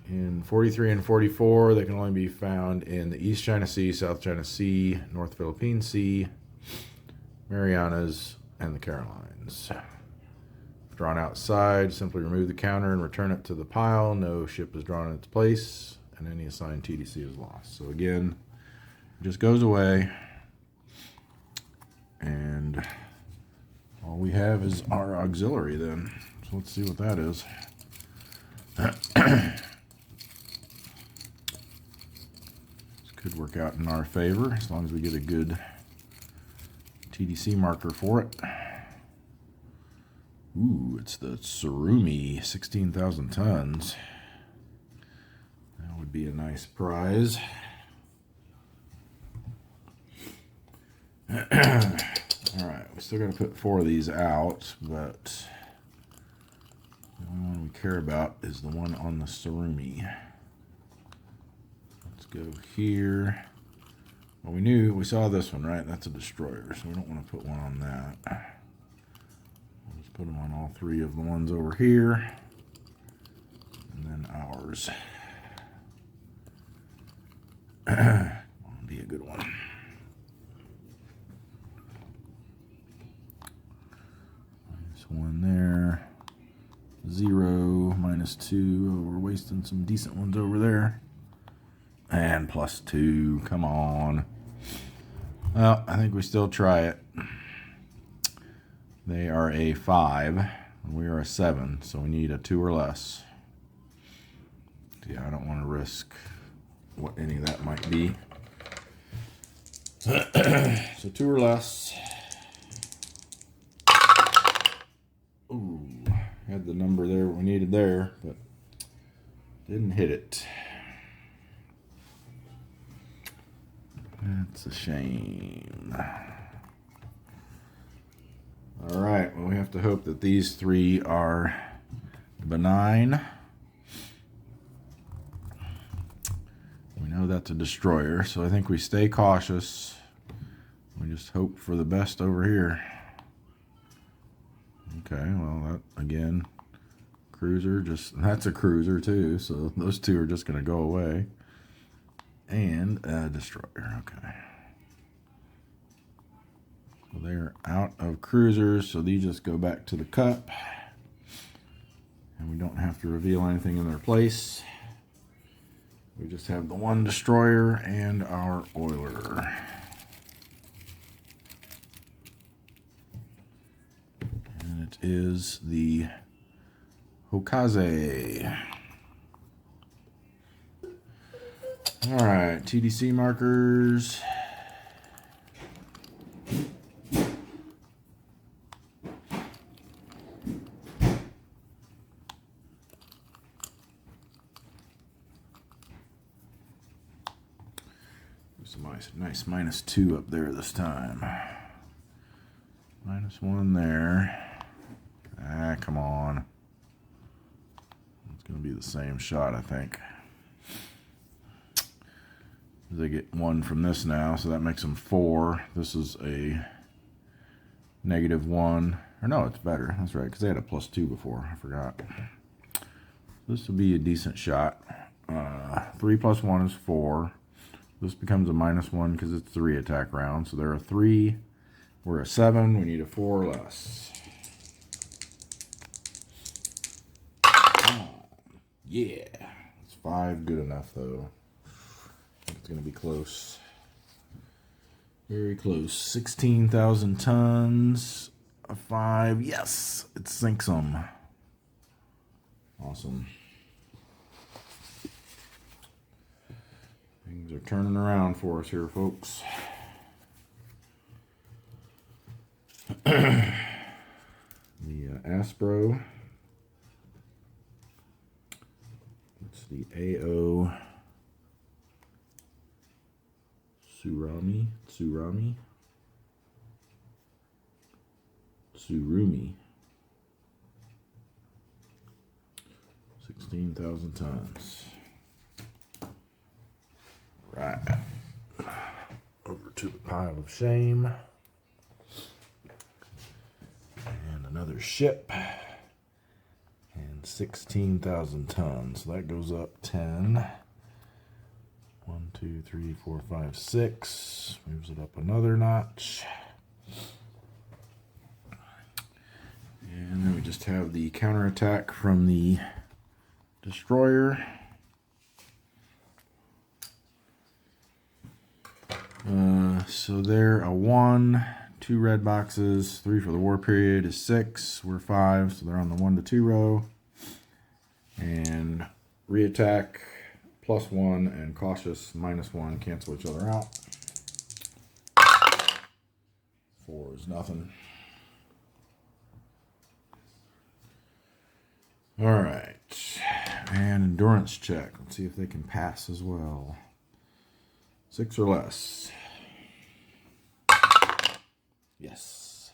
In 43 and 44, they can only be found in the East China Sea, South China Sea, North Philippine Sea, Marianas, and the Carolines. drawn outside, simply remove the counter and return it to the pile. No ship is drawn in its place, and any assigned TDC is lost. So again, it just goes away, and all we have is our auxiliary then. So let's see what that is. This could work out in our favor as long as we get a good TDC marker for it. Ooh, it's the Tsuraumi, 16,000 tons. That would be a nice prize. Alright, we still got to put 4 of these out, but the only one we care about is the one on the Tsuraumi. Let's go here. Well, we saw this one, right? That's a destroyer, so we don't want to put one on that. We'll just put them on all 3 of the ones over here, and then ours. That'll be a good one. One there, 0, -2. Oh, we're wasting some decent ones over there, and +2. Come on. Well, I think we still try it. They are a 5, and we are a 7, so we need a 2 or less. Yeah, I don't want to risk what any of that might be. So 2 or less. Ooh, had the number there we needed there, but didn't hit it. That's a shame. All right, well, we have to hope that these 3 are benign. We know that's a destroyer, so I think we stay cautious. We just hope for the best over here. Okay, well, that, again, cruiser, that's a cruiser too, so those 2 are just going to go away. And a destroyer, okay. So they're out of cruisers, so these just go back to the cup. And we don't have to reveal anything in their place. We just have the 1 destroyer and our oiler. It is the Hokaze. All right, TDC markers. There's a nice -2 up there this time. -1 there. Ah, come on. It's going to be the same shot, I think. They get 1 from this now, so that makes them 4. This is a -1. Or no, it's better. That's right, because they had a +2 before. I forgot. This will be a decent shot. 3 + 1 is 4. This becomes a -1 because it's 3 attack rounds. So they're a 3. We're a 7. We need a 4 or less. Yeah, it's 5 good enough though. I think it's gonna be close. Very close. 16,000 tons. A 5. Yes, it sinks them. Awesome. Things are turning around for us here, folks. The Aspro. It's the AO Tsuraumi. 16,000 tons. Right. Over to the pile of shame. And another ship. And 16,000 tons. So that goes up 10. 1, 2, 3, 4, 5, 6. Moves it up another notch. And then we just have the counterattack from the destroyer. So they're a 1, 2 red boxes, 3 for the war period is 6. We're 5, so they're on the 1 to 2 row. And reattack +1 and cautious -1 cancel each other out. 4 is nothing. All right, and endurance check. Let's see if they can pass as well. 6 or less. Yes.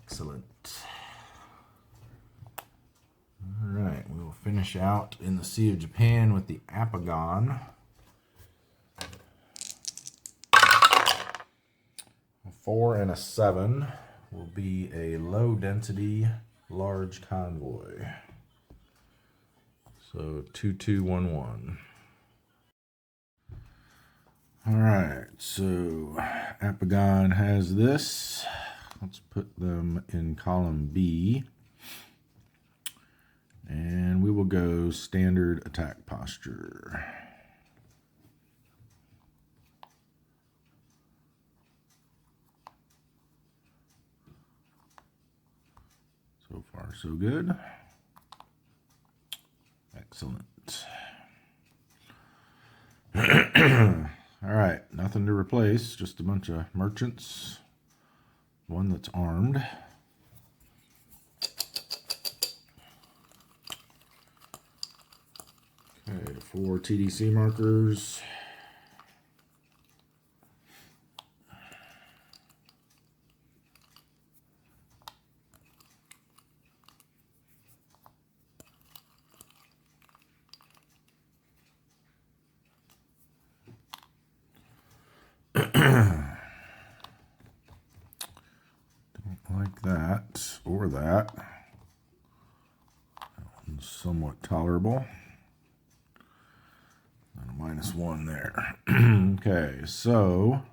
Excellent. All right, we will finish out in the Sea of Japan with the Apogon. A 4 and a 7 will be a low density large convoy. So 2211. All right, so Apogon has this. Let's put them in column B. And we will go standard attack posture. So far, so good. Excellent. All right, nothing to replace, just a bunch of merchants. One that's armed. Okay, 4 TDC markers. Like that or that. That one's somewhat tolerable. And a -1 there. Okay, so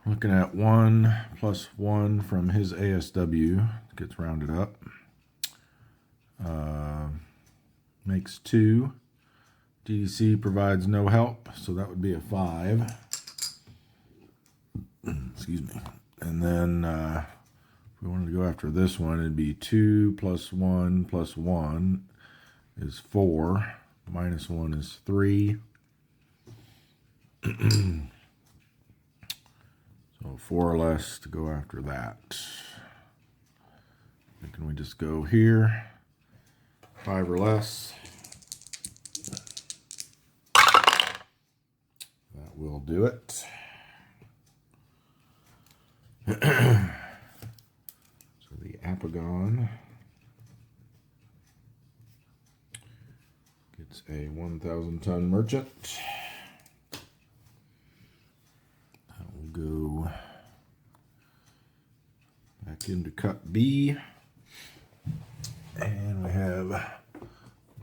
looking at 1 + 1 from his ASW gets rounded up. Makes 2. DDC provides no help, so that would be a 5. Excuse me. And then if we wanted to go after this one, it'd be 2 + 1 + 1 is 4. -1 is 3. So 4 or less to go after that. And can we just go here? 5 or less. That will do it. So the Apogon gets a 1,000-ton merchant. That will go back into Cut B. And we have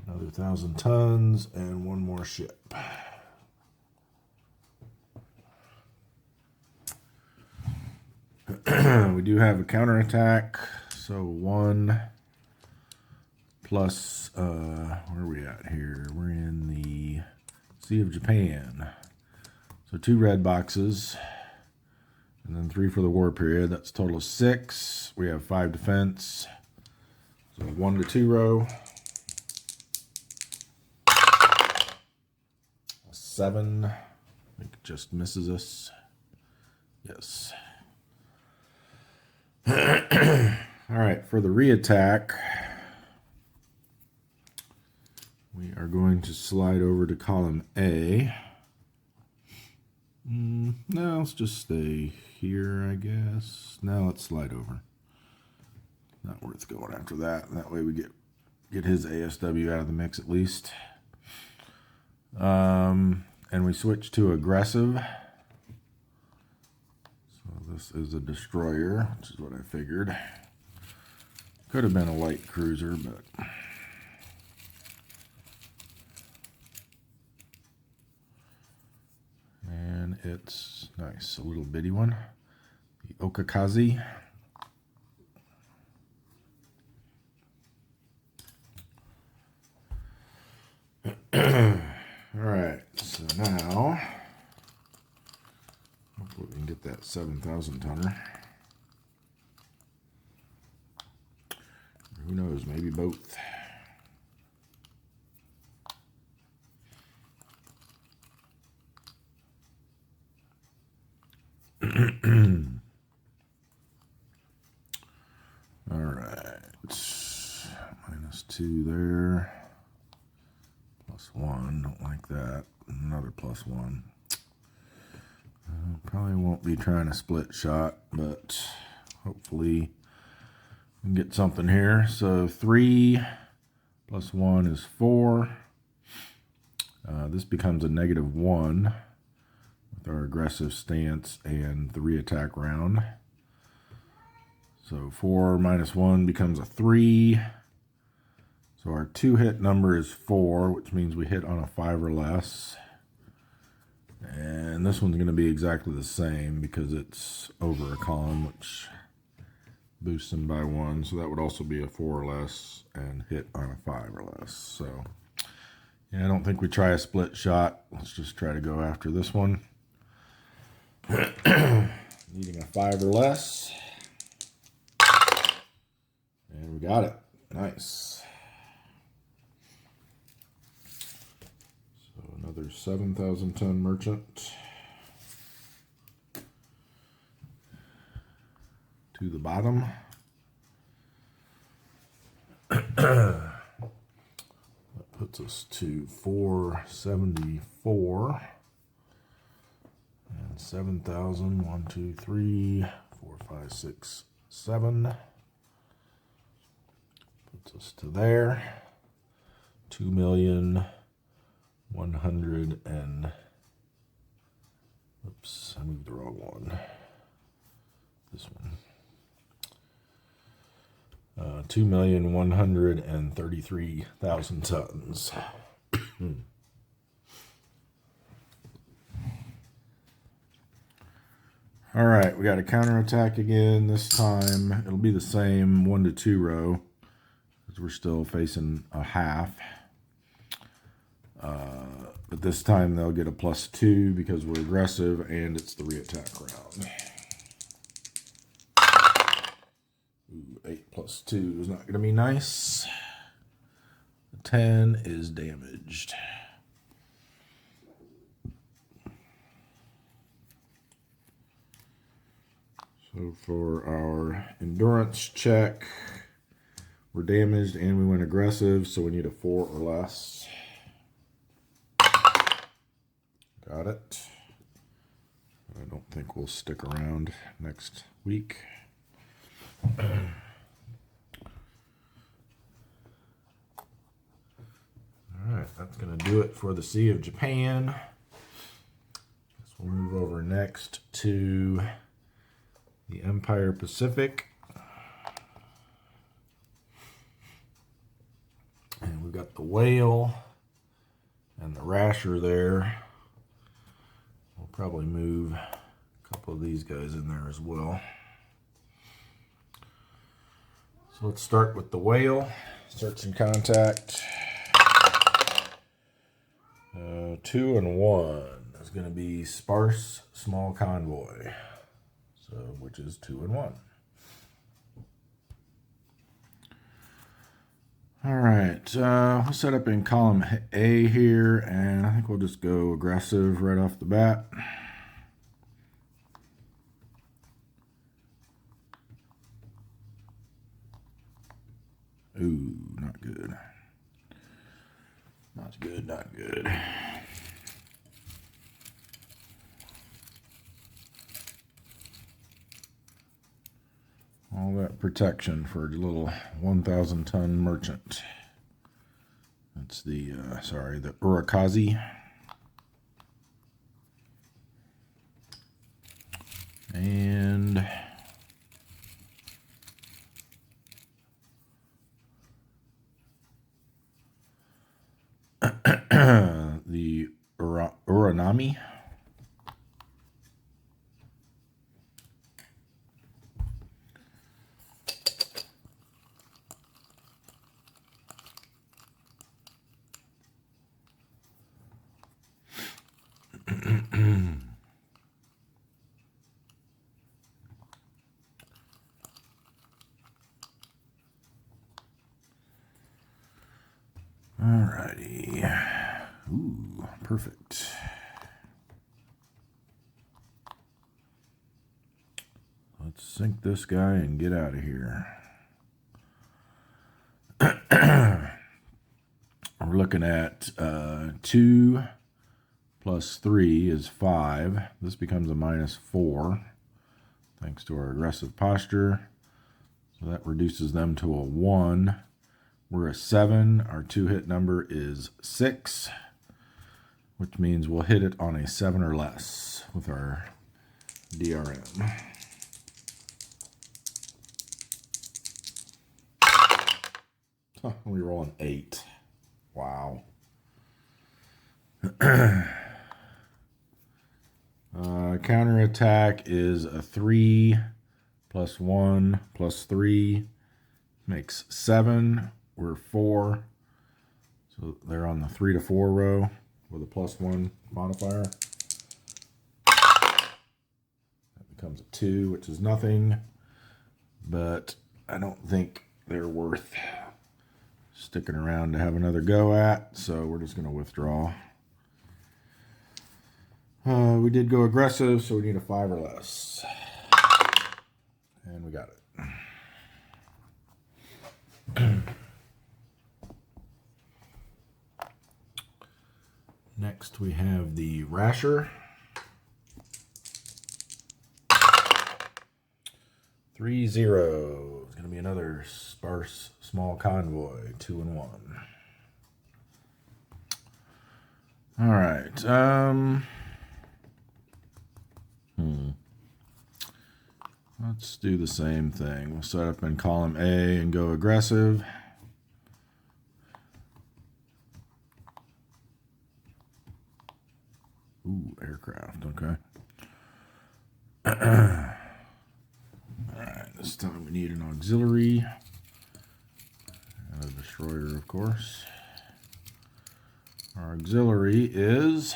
another 1,000 tons and one more ship. We do have a counterattack, so 1 plus, where are we at here? We're in the Sea of Japan. So 2 red boxes, and then 3 for the war period. That's a total of 6. We have 5 defense. So 1 to 2 row. A 7. I think it just misses us. Yes. All right, for the reattack, we are going to slide over to column A. No, let's just stay here, I guess. Now let's slide over. Not worth going after that. That way we get his ASW out of the mix at least. And we switch to aggressive. This is a destroyer, which is what I figured. Could have been a light cruiser, but and It's nice, a little bitty one. The Okakazi. Alright, so now hopefully we can get that 7,000 tonner. Who knows, maybe both. Alright, -2 there. +1, don't like that. Another +1. Probably won't be trying a split shot, but hopefully we can get something here. So 3 + 1 is 4. This becomes a -1 with our aggressive stance and the re-attack round. So 4 - 1 becomes a 3. So our 2-hit number is 4, which means we hit on a 5 or less. And this one's going to be exactly the same because it's over a column, which boosts them by 1. So that would also be a 4 or less and hit on a 5 or less. So yeah, I don't think we try a split shot. Let's just try to go after this one. Needing a 5 or less. And we got it. Nice. So another 7,000 ton merchant. To the bottom. That puts us to 474. And 7,000. 1, 2, 3, 4, 5, 6, 7. Puts us to there. 2,100,000 and oops, I moved the wrong one. This one. 2,133,000 tons. All right, we got a counterattack again. This time it'll be the same 1 to 2 row because we're still facing a half. But this time they'll get a +2 because we're aggressive and it's the re-attack round. Ooh, 8 + 2 is not going to be nice. The 10 is damaged. So for our endurance check, we're damaged and we went aggressive, so we need a 4 or less. Got it. I don't think we'll stick around next week. Alright, that's going to do it for the Sea of Japan. Guess we'll move over next to the Empire Pacific. And we've got the whale and the rasher there. We'll probably move a couple of these guys in there as well. So let's start with the whale. Search and contact. 2 and 1 is going to be sparse small convoy. So which is 2 and 1. All right, we'll set up in column A here, and I think we'll just go aggressive right off the bat. Ooh, not good. Not good, not good. All that protection for a little 1,000 ton merchant. That's the, the Urakazi. And the Uranami. Alrighty. Ooh, perfect. Let's sink this guy and get out of here. We're looking at 2 plus 3 is 5. This becomes a -4 thanks to our aggressive posture. So that reduces them to a 1. We're a 7. Our 2-hit number is 6, which means we'll hit it on a 7 or less with our DRM. We roll an 8. Wow. Counterattack is a 3 plus 1 plus 3 makes 7. We're 4. So they're on the 3 to 4 row with a +1 modifier. That becomes a 2, which is nothing. But I don't think they're worth sticking around to have another go at, so we're just going to withdraw. We did go aggressive, so we need a 5 or less. And we got it. Next we have the Rasher. 3-0. It's going to be another sparse small convoy, 2 and 1. All right. Let's do the same thing. We'll set up in column A and go aggressive. Ooh, aircraft, okay. Alright, this time we need an auxiliary. And a destroyer, of course. Our auxiliary is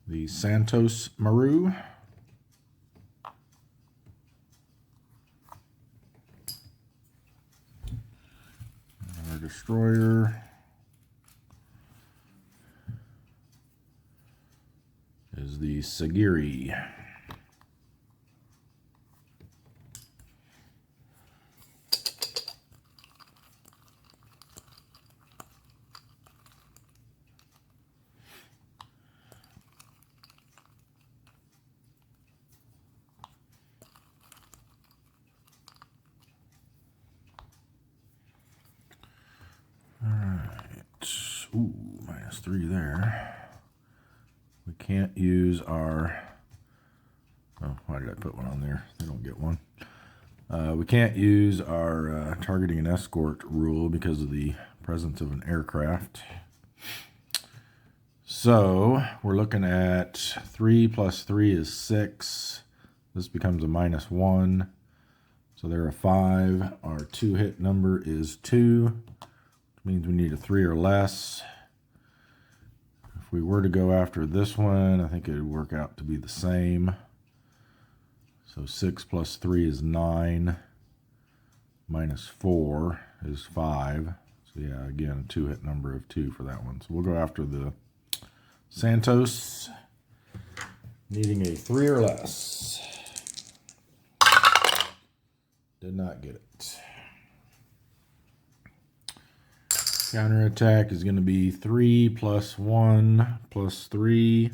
the Santos Maru. Our destroyer is the Sagiri. Ooh, -3 there. We can't use our... Oh, why did I put one on there? They don't get one. We can't use our targeting and escort rule because of the presence of an aircraft. So, we're looking at 3 plus 3 is 6. This becomes a -1. So they're a 5. Our 2-hit number is 2. Means we need a 3 or less. If we were to go after this one, I think it would work out to be the same. So 6 plus 3 is 9. -4 is 5. So yeah, again, a 2-hit number of 2 for that one. So we'll go after the Santos, needing a 3 or less. Did not get it. Counterattack is going to be 3 plus 1 plus 3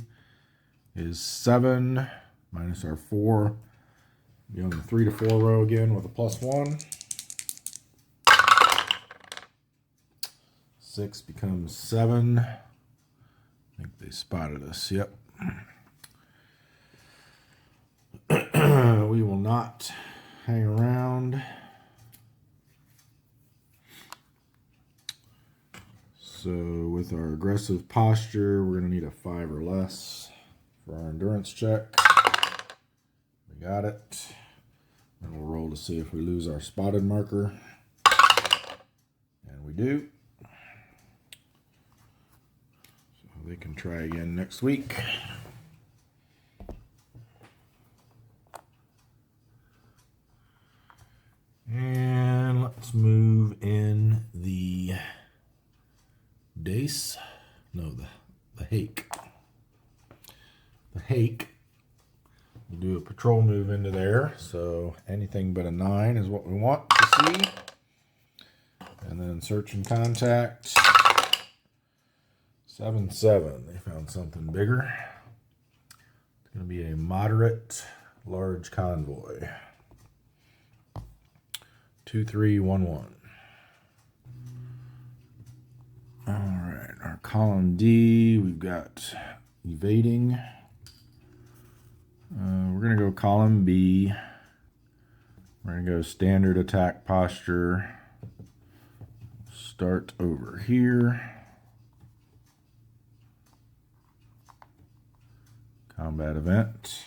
is 7. Minus our 4. Be on the 3 to 4 row again with a +1. 6 becomes 7. I think they spotted us. Yep. We will not hang around. So with our aggressive posture, we're going to need a 5 or less for our endurance check. We got it. And we'll roll to see if we lose our spotted marker. And we do. So they can try again next week. And let's move in the base. No, the hake. The hake. We'll do a patrol move into there. So anything but a 9 is what we want to see. And then search and contact. 7-7. They found something bigger. It's going to be a moderate large convoy. 2311. All right, our column D, we've got evading. We're going to go column B. We're going to go standard attack posture. Start over here. Combat event.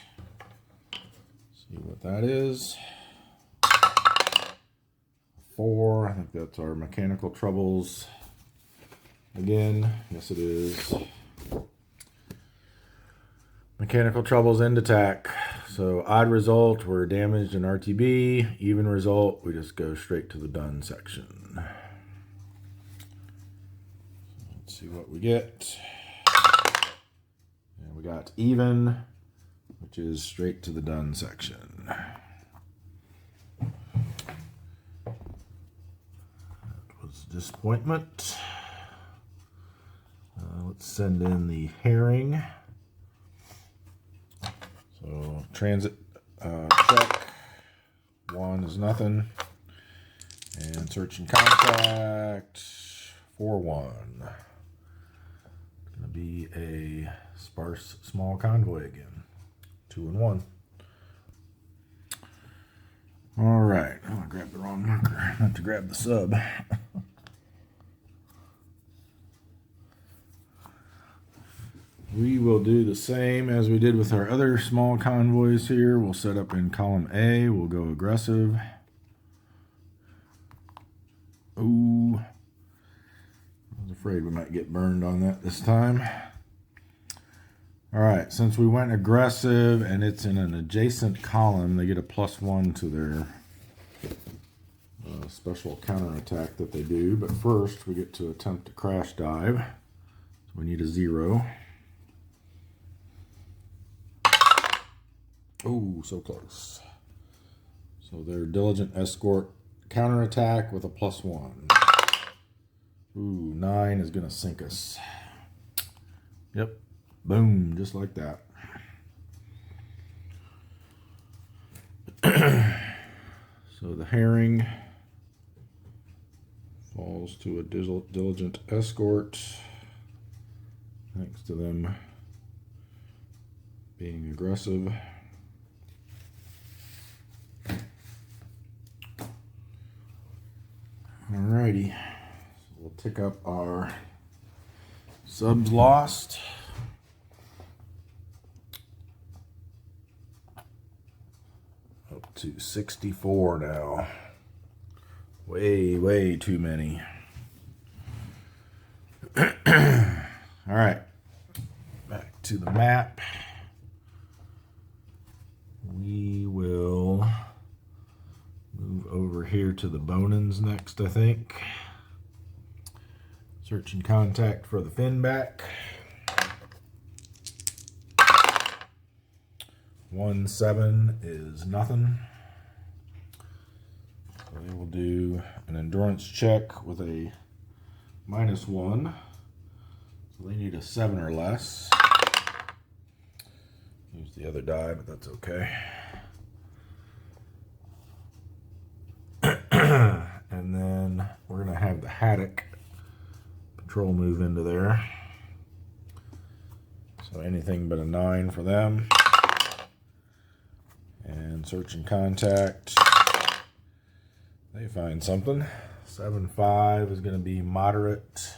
See what that is. 4. I think that's our mechanical troubles. Again, yes it is. Mechanical troubles end attack. So odd result, we're damaged in RTB. Even result, we just go straight to the done section. Let's see what we get. And we got even, which is straight to the done section. That was disappointment. Let's send in the herring. So transit check. 1 is nothing. And search and contact. 4-1. It's going to be a sparse small convoy again. 2-1. All right. Oh, I grabbed the wrong marker. Not to grab the sub. We will do the same as we did with our other small convoys here. We'll set up in column A. We'll go aggressive. Ooh. I was afraid we might get burned on that this time. All right, since we went aggressive and it's in an adjacent column, they get a +1 to their special counterattack that they do. But first, we get to attempt to crash dive. So we need a 0. Oh, so close. So their diligent escort counterattack with a +1. Ooh, 9 is going to sink us. Yep. Boom, just like that. So the herring falls to a diligent escort, thanks to them being aggressive. Alrighty, so we'll tick up our subs lost. Up to 64 now. Way too many. Alright, back to the map. We will move over here to the Bonins next, I think. Search and contact for the finback. 1-7 is nothing. So they will do an endurance check with a -1. So they need a 7 or less. Use the other die, but that's okay. And then we're going to have the Haddock patrol move into there. So anything but a 9 for them. And search and contact. They find something. 7-5 is going to be moderate,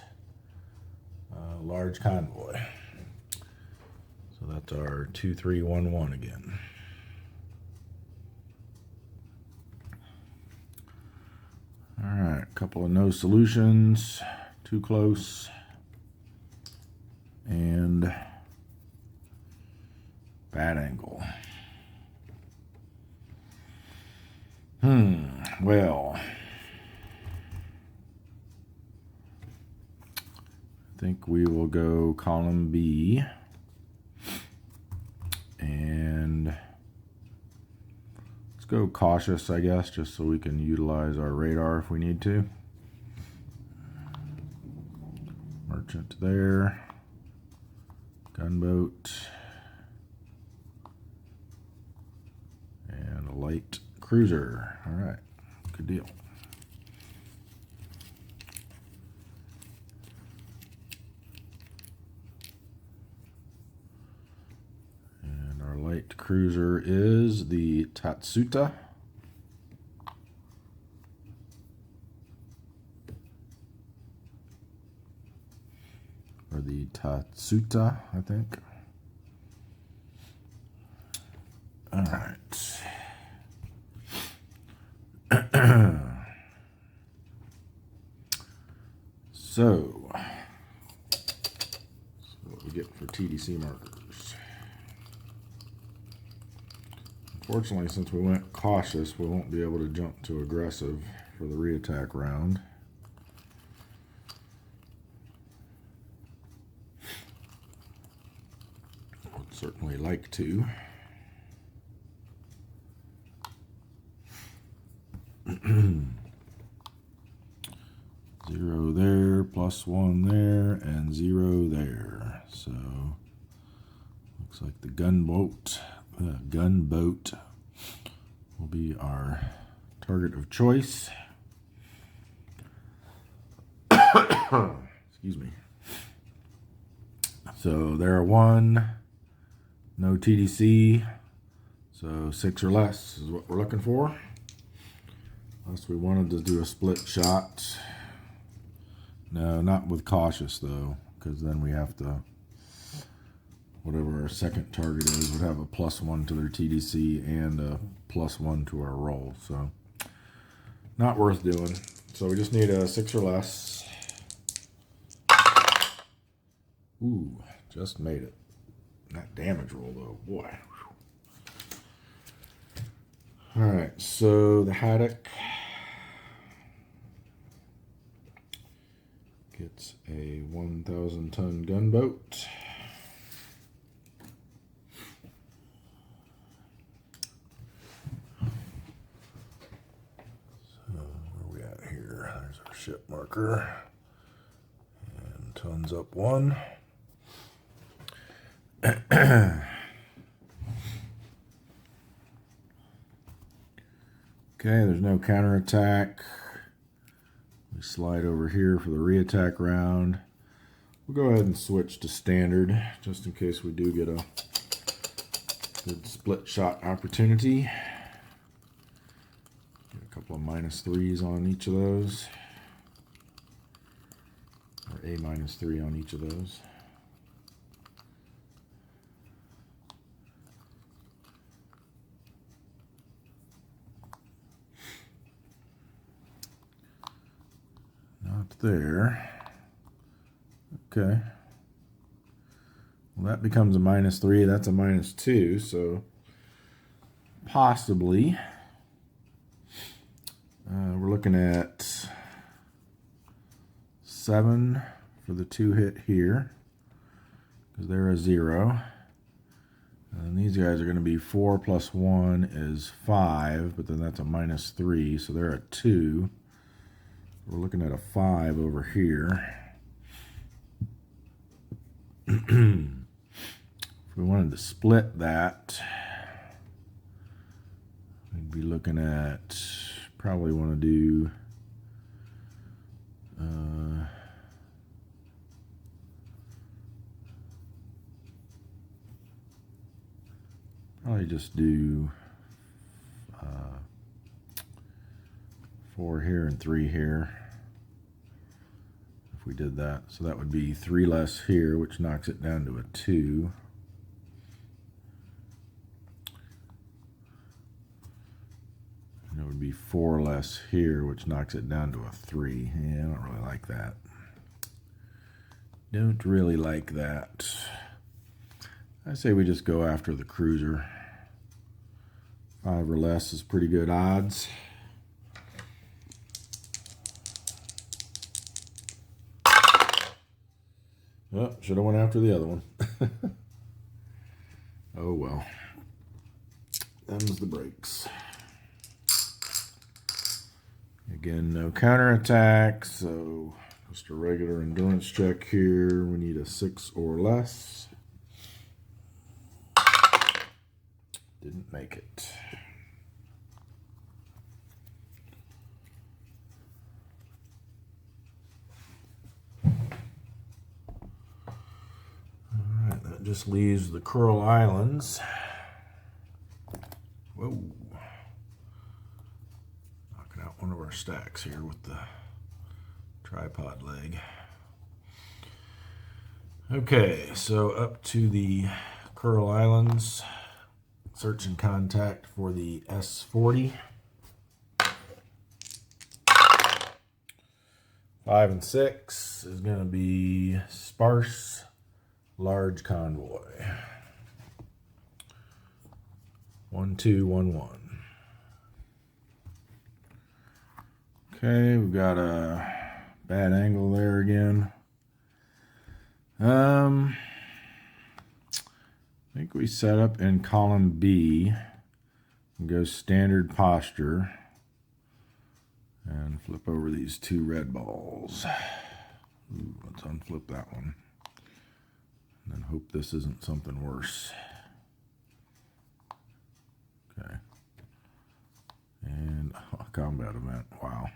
large convoy. So that's our 2-3-1-1 again. All right, a couple of no solutions, too close, and bad angle. Well, I think we will go column B. And let's go cautious, I guess, just so we can utilize our radar if we need to. Merchant there. Gunboat. And a light cruiser. All right, good deal. And our light cruiser is the Tatsuta. Or the Tatsuta, I think. All right. So, what we get for TDC markers. Unfortunately, since we went cautious, we won't be able to jump to aggressive for the reattack round. Would certainly like to. Zero there, +1 there, and 0 there. So looks like the gunboat will be our target of choice. Excuse me. So there are 1, no TDC, so 6 or less is what we're looking for. Unless we wanted to do a split shot. No, not with cautious though, because then we have to, whatever our second target is, would have a +1 to their TDC and a +1 to our roll. So not worth doing. So we just need a 6 or less. Ooh, just made it. That damage roll though, boy. All right, so the Haddock gets a 1,000-ton gunboat. So where are we at here? There's our ship marker. And tons up 1. Okay, there's no counterattack. We slide over here for the reattack round. We'll go ahead and switch to standard, just in case we do get a good split shot opportunity. Get a couple of -3s on each of those. Or a -3 on each of those. Not there. Okay. Well, that becomes a -3. That's a -2. So possibly we're looking at 7 for the 2 hit here, because they're a 0. And these guys are going to be 4 + 1 is 5, but then that's a -3, so they're a 2. We're looking at a 5 over here. If we wanted to split that, we'd be looking at, probably want to do probably just do 4 here and 3 here. If we did that, so that would be 3 less here, which knocks it down to a 2. And it would be 4 less here, which knocks it down to a 3. Yeah, I don't really like that. Don't really like that. I say we just go after the cruiser. 5 or less is pretty good odds. Oh, should have went after the other one. Oh well. Them's the breaks. Again, no counterattack, so just a regular endurance check here. We need a 6 or less. Didn't make it. Alright, that just leaves the Coral Islands. Whoa. Knocking out one of our stacks here with the tripod leg. Okay, so up to the Coral Islands. Search and contact for the S40. 5 and 6 is going to be Sparse Large Convoy. 1211. Okay, we've got a bad angle there again. I think we set up in column B and go standard posture and flip over these 2 red balls. Ooh, let's unflip that one and then hope this isn't something worse. Okay. And a combat event. Wow.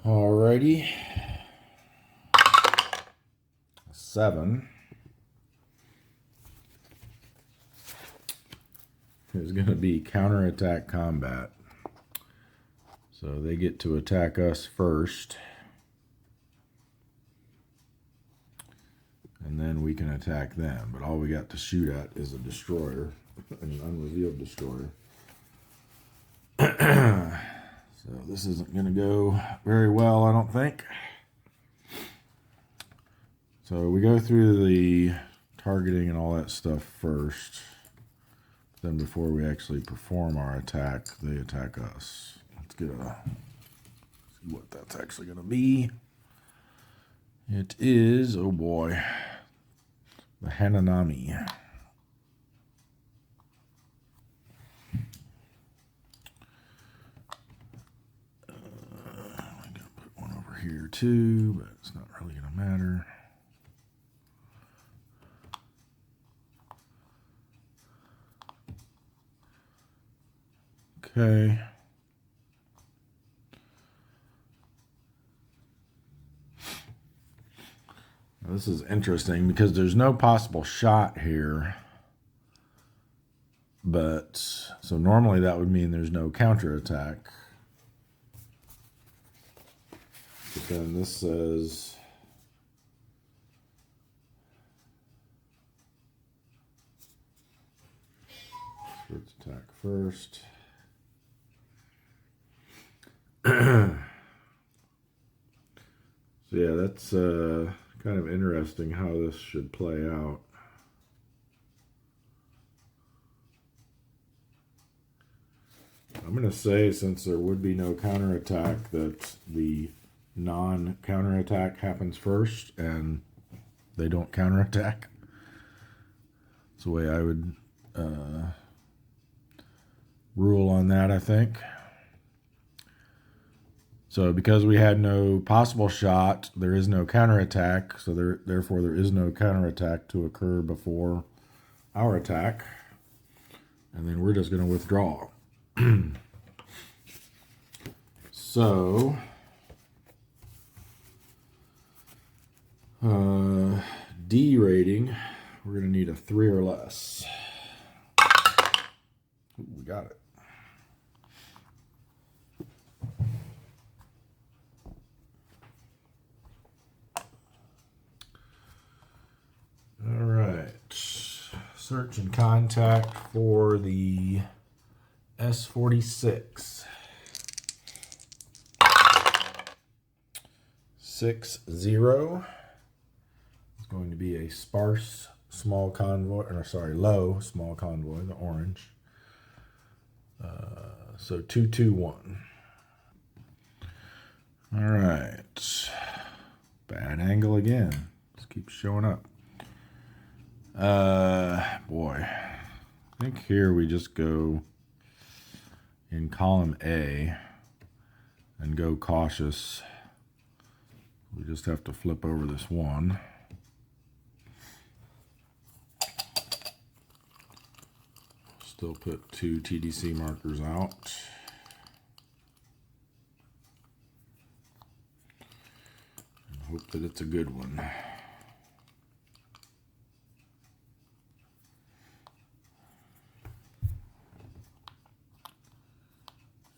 Alrighty. 7 is going to be counterattack combat. So they get to attack us first. And then we can attack them. But all we got to shoot at is a destroyer. An unrevealed destroyer. So this isn't going to go very well, I don't think. So we go through the targeting and all that stuff first. Then before we actually perform our attack, they attack us. Let's get a see what that's actually going to be. It is, oh boy, the Hananami. I'm going to put one over here too, but it's not really going to matter. Okay. Now this is interesting because there's no possible shot here. But, so normally that would mean there's no counterattack. But then this says let's attack first. So yeah, that's kind of interesting how this should play out. I'm going to say, since there would be no counterattack, that the non-counterattack happens first and they don't counterattack. That's the way I would rule on that, I think. So because we had no possible shot, there is no counterattack, so therefore there is no counterattack to occur before our attack. And then we're just going to withdraw. So, D rating, we're going to need a 3 or less. Ooh, we got it. All right. Search and contact for the S46. 6-0 is going to be a sparse small convoy, or sorry, low small convoy, the orange. So 221. All right. Bad angle again. Just keeps showing up. Boy. I think here we just go in column A and go cautious. We just have to flip over this one. Still put 2 TDC markers out. And hope that it's a good one.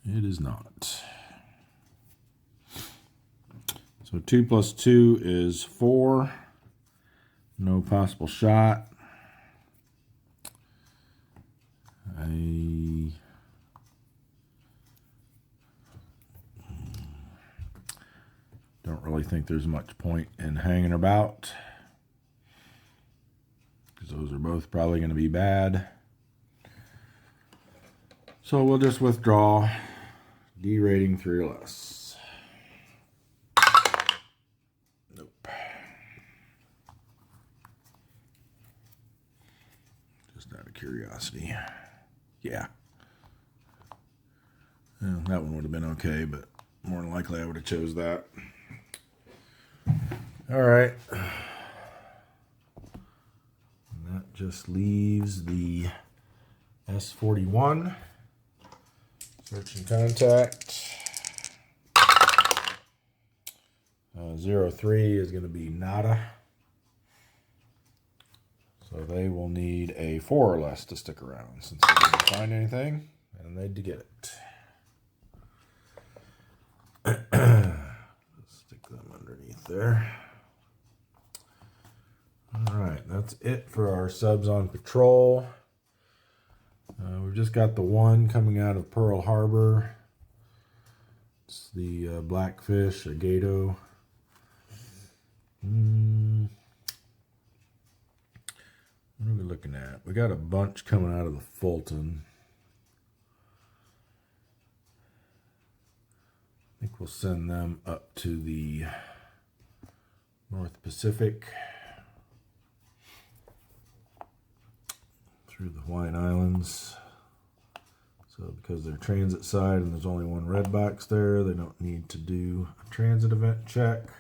It is not. So 2 plus 2 is 4. No possible shot. I don't really think there's much point in hanging about, because those are both probably going to be bad. So we'll just withdraw. D rating 3 or less. Nope. Just out of curiosity. Yeah. Well, that one would have been okay, but more than likely I would have chose that. All right. And that just leaves the S41. Search and contact. 03 is going to be nada. So they will need a 4 or less to stick around, since they didn't find anything and they need to get it. Stick them underneath there. All right, that's it for our subs on patrol. We've just got the one coming out of Pearl Harbor. It's the Blackfish, a Gato. What are we looking at? We got a bunch coming out of the Fulton. I think we'll send them up to the North Pacific through the Hawaiian Islands. So because they're transit side and there's only one red box there, they don't need to do a transit event check.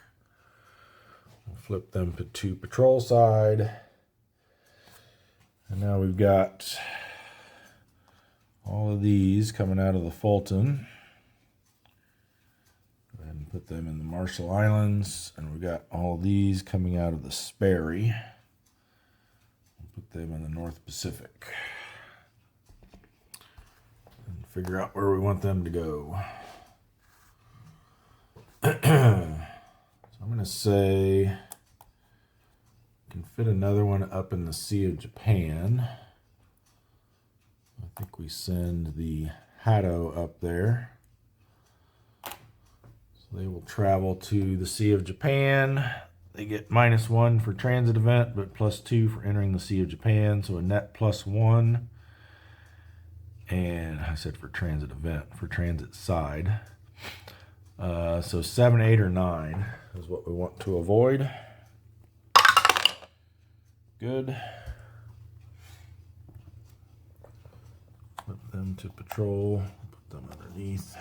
We'll flip them to patrol side. And now we've got all of these coming out of the Fulton. Go ahead and put them in the Marshall Islands. And we've got all these coming out of the Sperry. We'll put them in the North Pacific. And figure out where we want them to go. So I'm going to say can fit another one up in the Sea of Japan. I think we send the Haddo up there. So they will travel to the Sea of Japan. They get -1 for transit event, but +2 for entering the Sea of Japan. So a net +1. And I said for transit event, for transit side. So 7, 8, or 9 is what we want to avoid. Good. Flip them to patrol. Put them underneath.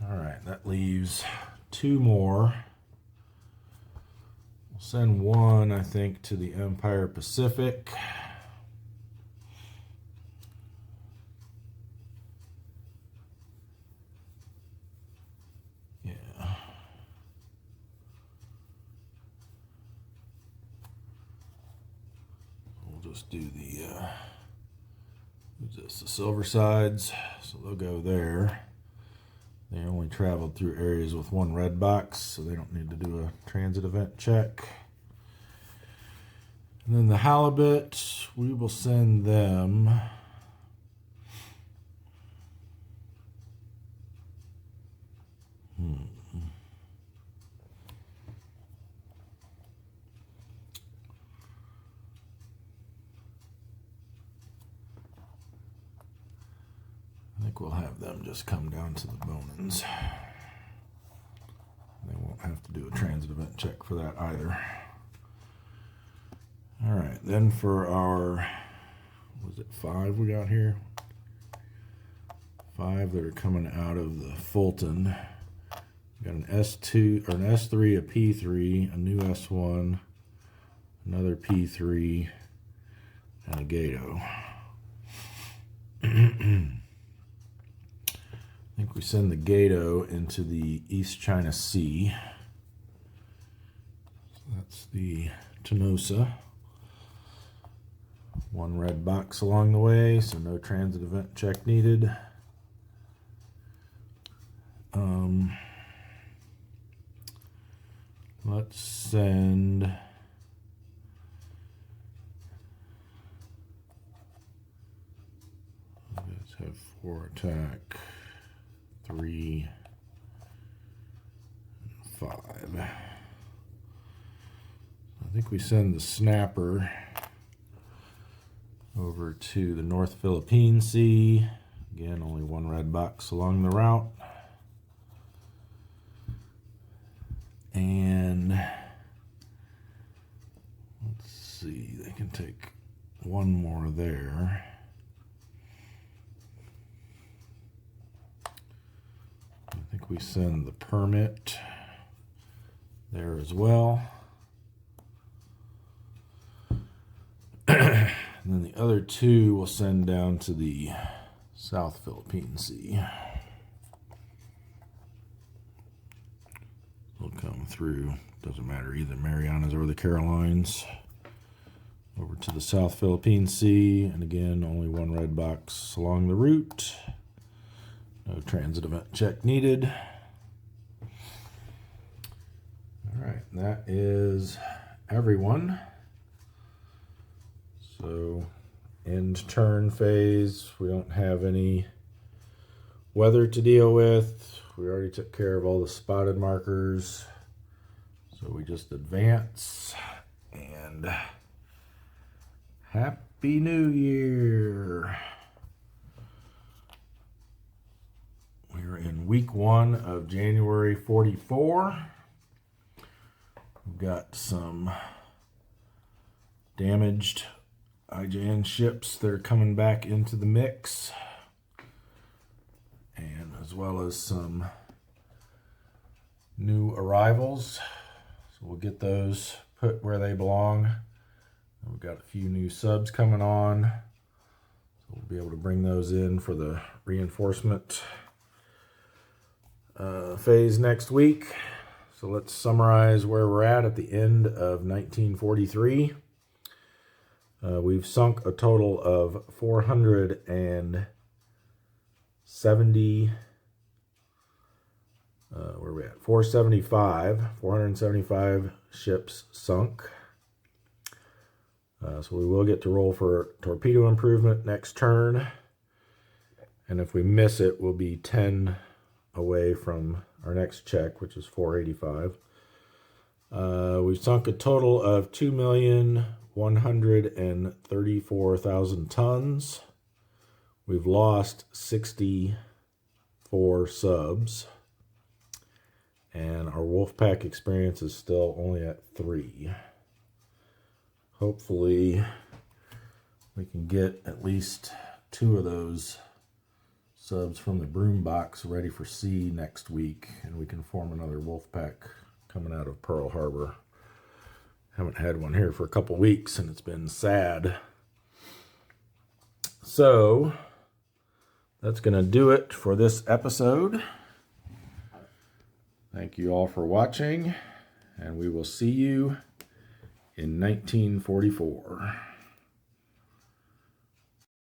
All right, that leaves 2 more. We'll send one, I think, to the Empire Pacific. Just do the who's this? The Silversides, so they'll go there. They only traveled through areas with 1 red box, so they don't need to do a transit event check. And then the Halibut, we will send them I think we'll have them just come down to the Bonans. They won't have to do a transit event check for that either. All right, then for our, was it 5 we got here? 5 that are coming out of the Fulton. We got an S2 or an S3, a P3, a new S1, another P3, and a Gato. I think we send the Gato into the East China Sea. So that's the Tonnage. 1 red box along the way, so no transit event check needed. Let's send let's have 4 attack, 3, 5. I think we send the Snapper over to the North Philippine Sea. Again, only 1 red box along the route. And let's see, they can take 1 more there. I think we send the Permit there as well. And then the other 2 we'll send down to the South Philippine Sea. They'll come through, doesn't matter either, Marianas or the Carolines, over to the South Philippine Sea. And again, only 1 red box along the route. No transit event check needed. All right, that is everyone. So, end turn phase, we don't have any weather to deal with. We already took care of all the spotted markers. So we just advance. And Happy New Year. We're in week 1 of January 44. We've got some damaged IJN ships that are coming back into the mix, and as well as some new arrivals. So we'll get those put where they belong. We've got a few new subs coming on, so we'll be able to bring those in for the reinforcement phase next week. So let's summarize where we're at the end of 1943. We've sunk a total of 475 ships sunk. So we will get to roll for torpedo improvement next turn. And if we miss it, we'll be 10 away from our next check, which is 485. We've sunk a total of 2,134,000 tons. We've lost 64 subs. And our Wolfpack experience is still only at 3. Hopefully, we can get at least 2 of those subs from the broom box ready for sea next week, and we can form another Wolfpack coming out of Pearl Harbor. Haven't had one here for a couple weeks, and it's been sad. So, that's going to do it for this episode. Thank you all for watching, and we will see you in 1944.